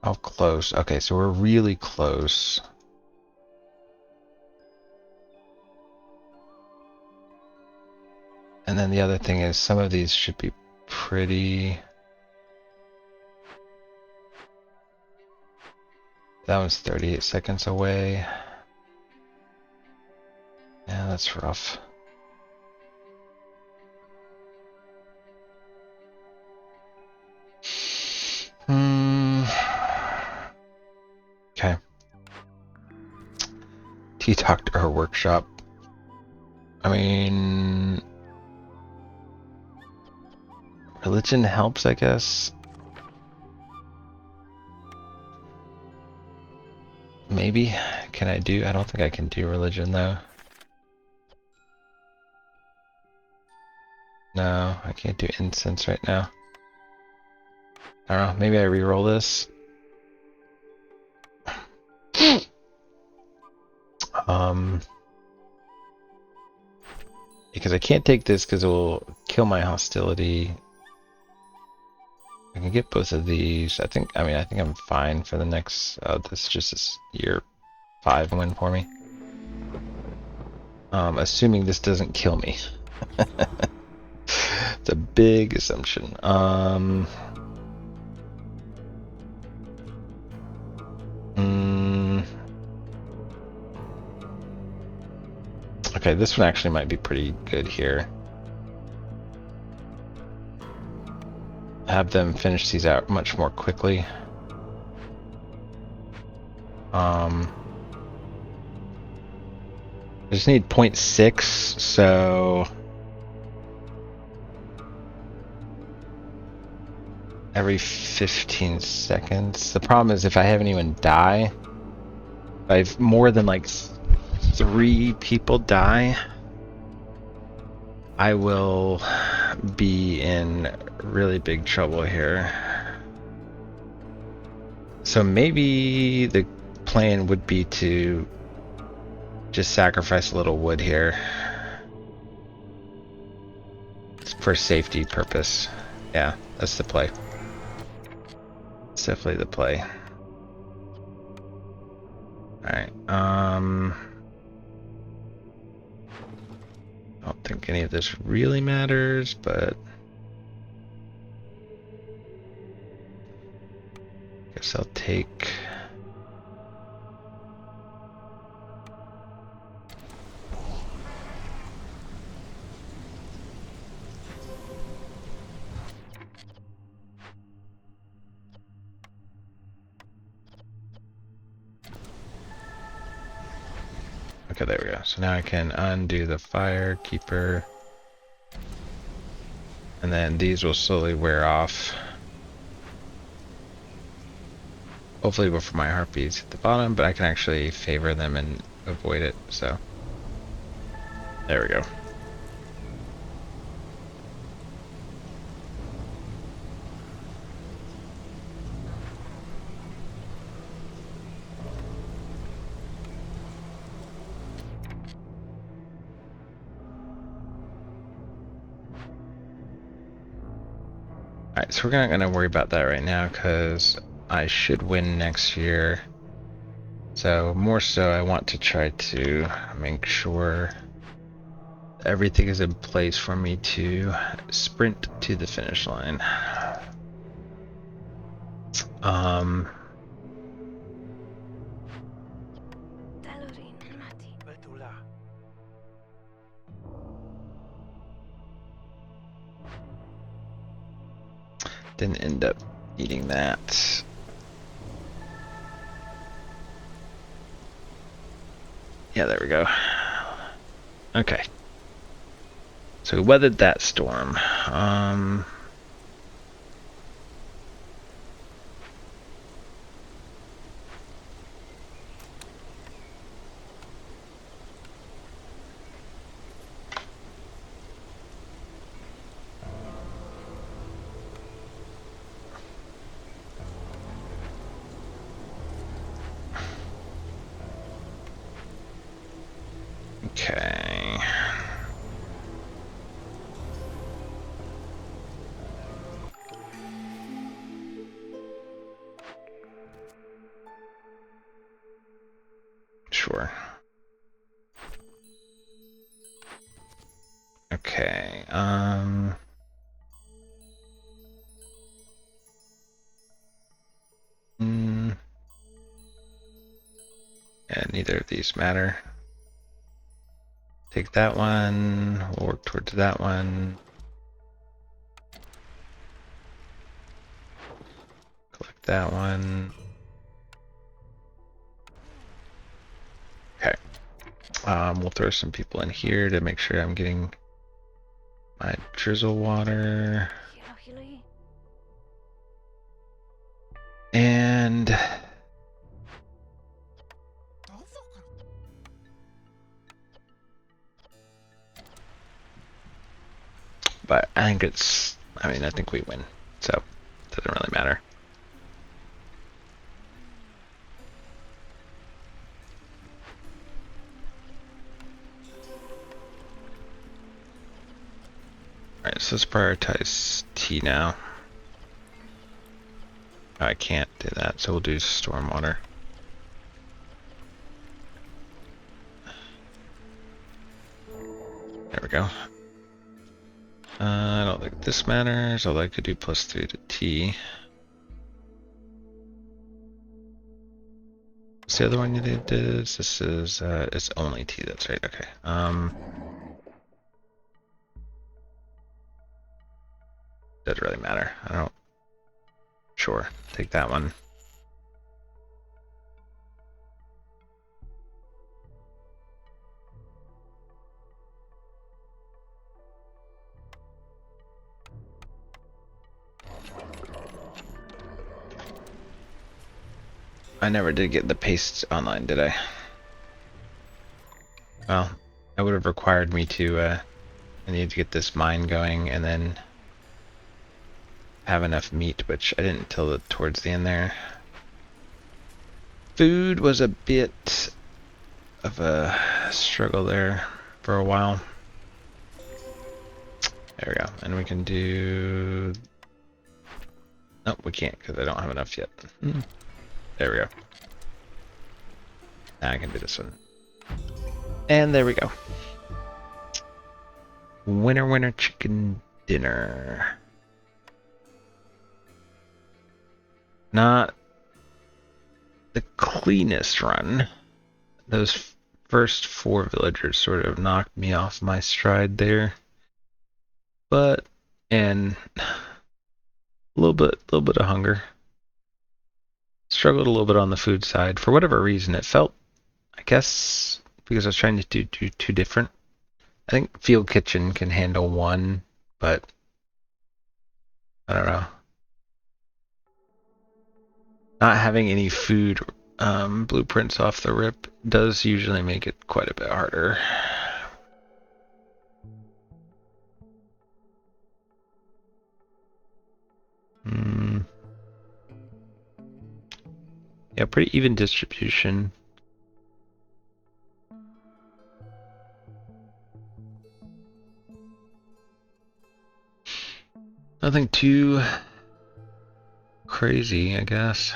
How close? Okay, so we're really close. And then the other thing is some of these should be pretty... That one's 38 seconds away. Yeah, that's rough. Okay. T-talk to her workshop. I mean... Religion helps, I guess. Maybe. Can I do? I don't think I can do religion though. No, I can't do incense right now. I don't know, maybe I re-roll this. Because I can't take this because it will kill my hostility. I can get both of these. I think I'm fine for the next, this is just this year 5 win for me. Assuming this doesn't kill me. It's a big assumption. Okay, this one actually might be pretty good here. Have them finish these out much more quickly. I just need 0.6, so every 15 seconds. The problem is if I have anyone die, if I have more than like 3 people die, I will be in really big trouble here. So maybe the plan would be to just sacrifice a little wood here for safety purpose. Yeah, that's the play. It's definitely the play. Alright, I don't think any of this really matters, but guess I'll take... Okay, there we go. So now I can undo the fire keeper. And then these will slowly wear off. Hopefully before my harpies at the bottom, but I can actually favor them and avoid it, so. There we go. Alright, so we're not going to worry about that right now because I should win next year. So more so I want to try to make sure everything is in place for me to sprint to the finish line. Didn't end up eating that. Yeah, there we go. Okay. So we weathered that storm. Okay. Sure. Okay. Yeah, neither of these matter. Take that one. We'll work towards that one. Collect that one. Okay. We'll throw some people in here to make sure I'm getting my drizzle water. And but I think it's, I mean, I think we win, so it doesn't really matter. Alright, so let's prioritize tea now. Oh, I can't do that, so we'll do stormwater. There we go. I don't think this matters, although I could do +3 to T. What's the other one you did? This is, it's only T, that's right, okay. Doesn't really matter, I don't, sure, take that one. I never did get the paste online, did I? Well, that would have required me to, I needed to get this mine going and then have enough meat, which I didn't till towards the end there. Food was a bit of a struggle there for a while. There we go, and we can do... Nope, we can't because I don't have enough yet. There we go. Now I can do this one. And there we go. Winner, winner, chicken dinner. Not the cleanest run. Those first 4 villagers sort of knocked me off my stride there. But, and a little bit of hunger. Struggled a little bit on the food side. For whatever reason, it felt, I guess, because I was trying to do two different. I think Field Kitchen can handle one, but I don't know. Not having any food blueprints off the rip does usually make it quite a bit harder. Yeah, pretty even distribution. Nothing too crazy, I guess.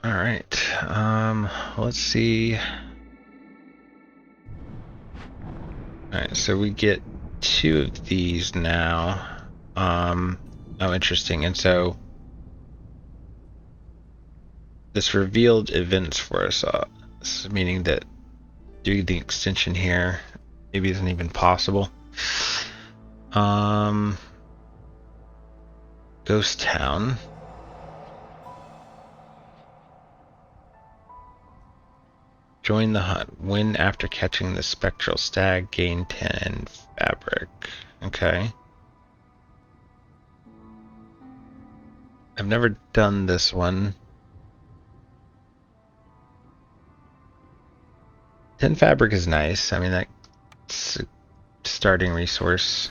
All right. Let's see. All right, so we get 2 of these now. Oh, interesting. And so this revealed events for us, meaning that doing the extension here maybe isn't even possible. Ghost Town. Join the hunt. Win after catching the spectral stag. Gain 10 fabric. Okay. I've never done this one. 10 fabric is nice. I mean, that's a starting resource.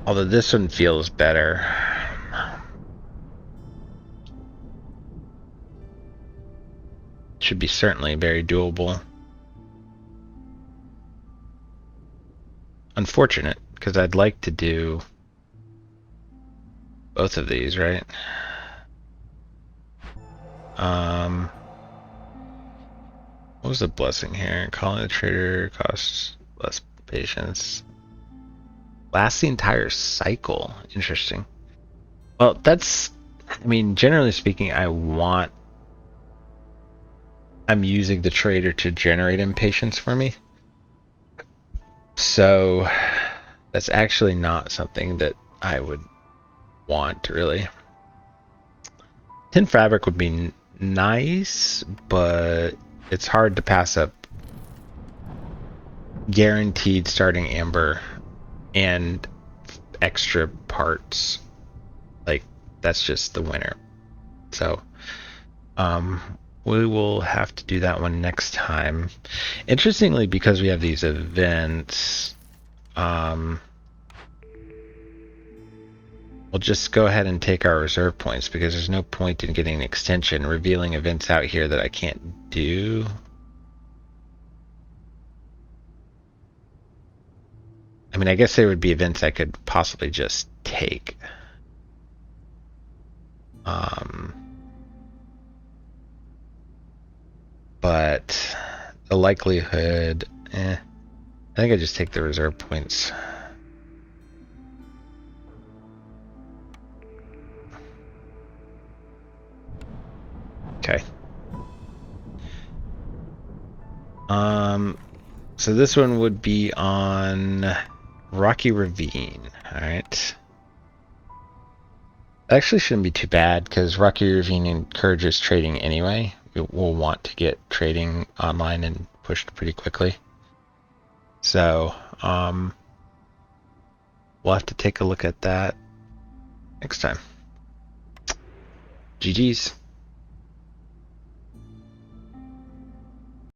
Although this one feels better. Should be certainly very doable. Unfortunate, because I'd like to do both of these, right? What was the blessing here? Calling the trader costs less patience. Lasts the entire cycle. Interesting. Well, that's, I mean, generally speaking, I'm using the trader to generate impatience for me. So that's actually not something that I would want, really. 10 fabric would be nice, but it's hard to pass up guaranteed starting amber and extra parts. Like, that's just the winner. So we will have to do that one next time. Interestingly, because we have these events, we'll just go ahead and take our reserve points, because there's no point in getting an extension revealing events out here that I can't do. I mean, I guess there would be events I could possibly just take. But the likelihood, I think I just take the reserve points. Okay. So this one would be on Rocky Ravine. All right. Actually shouldn't be too bad, because Rocky Ravine encourages trading anyway. We'll want to get trading online and pushed pretty quickly. So, we'll have to take a look at that next time. GG's.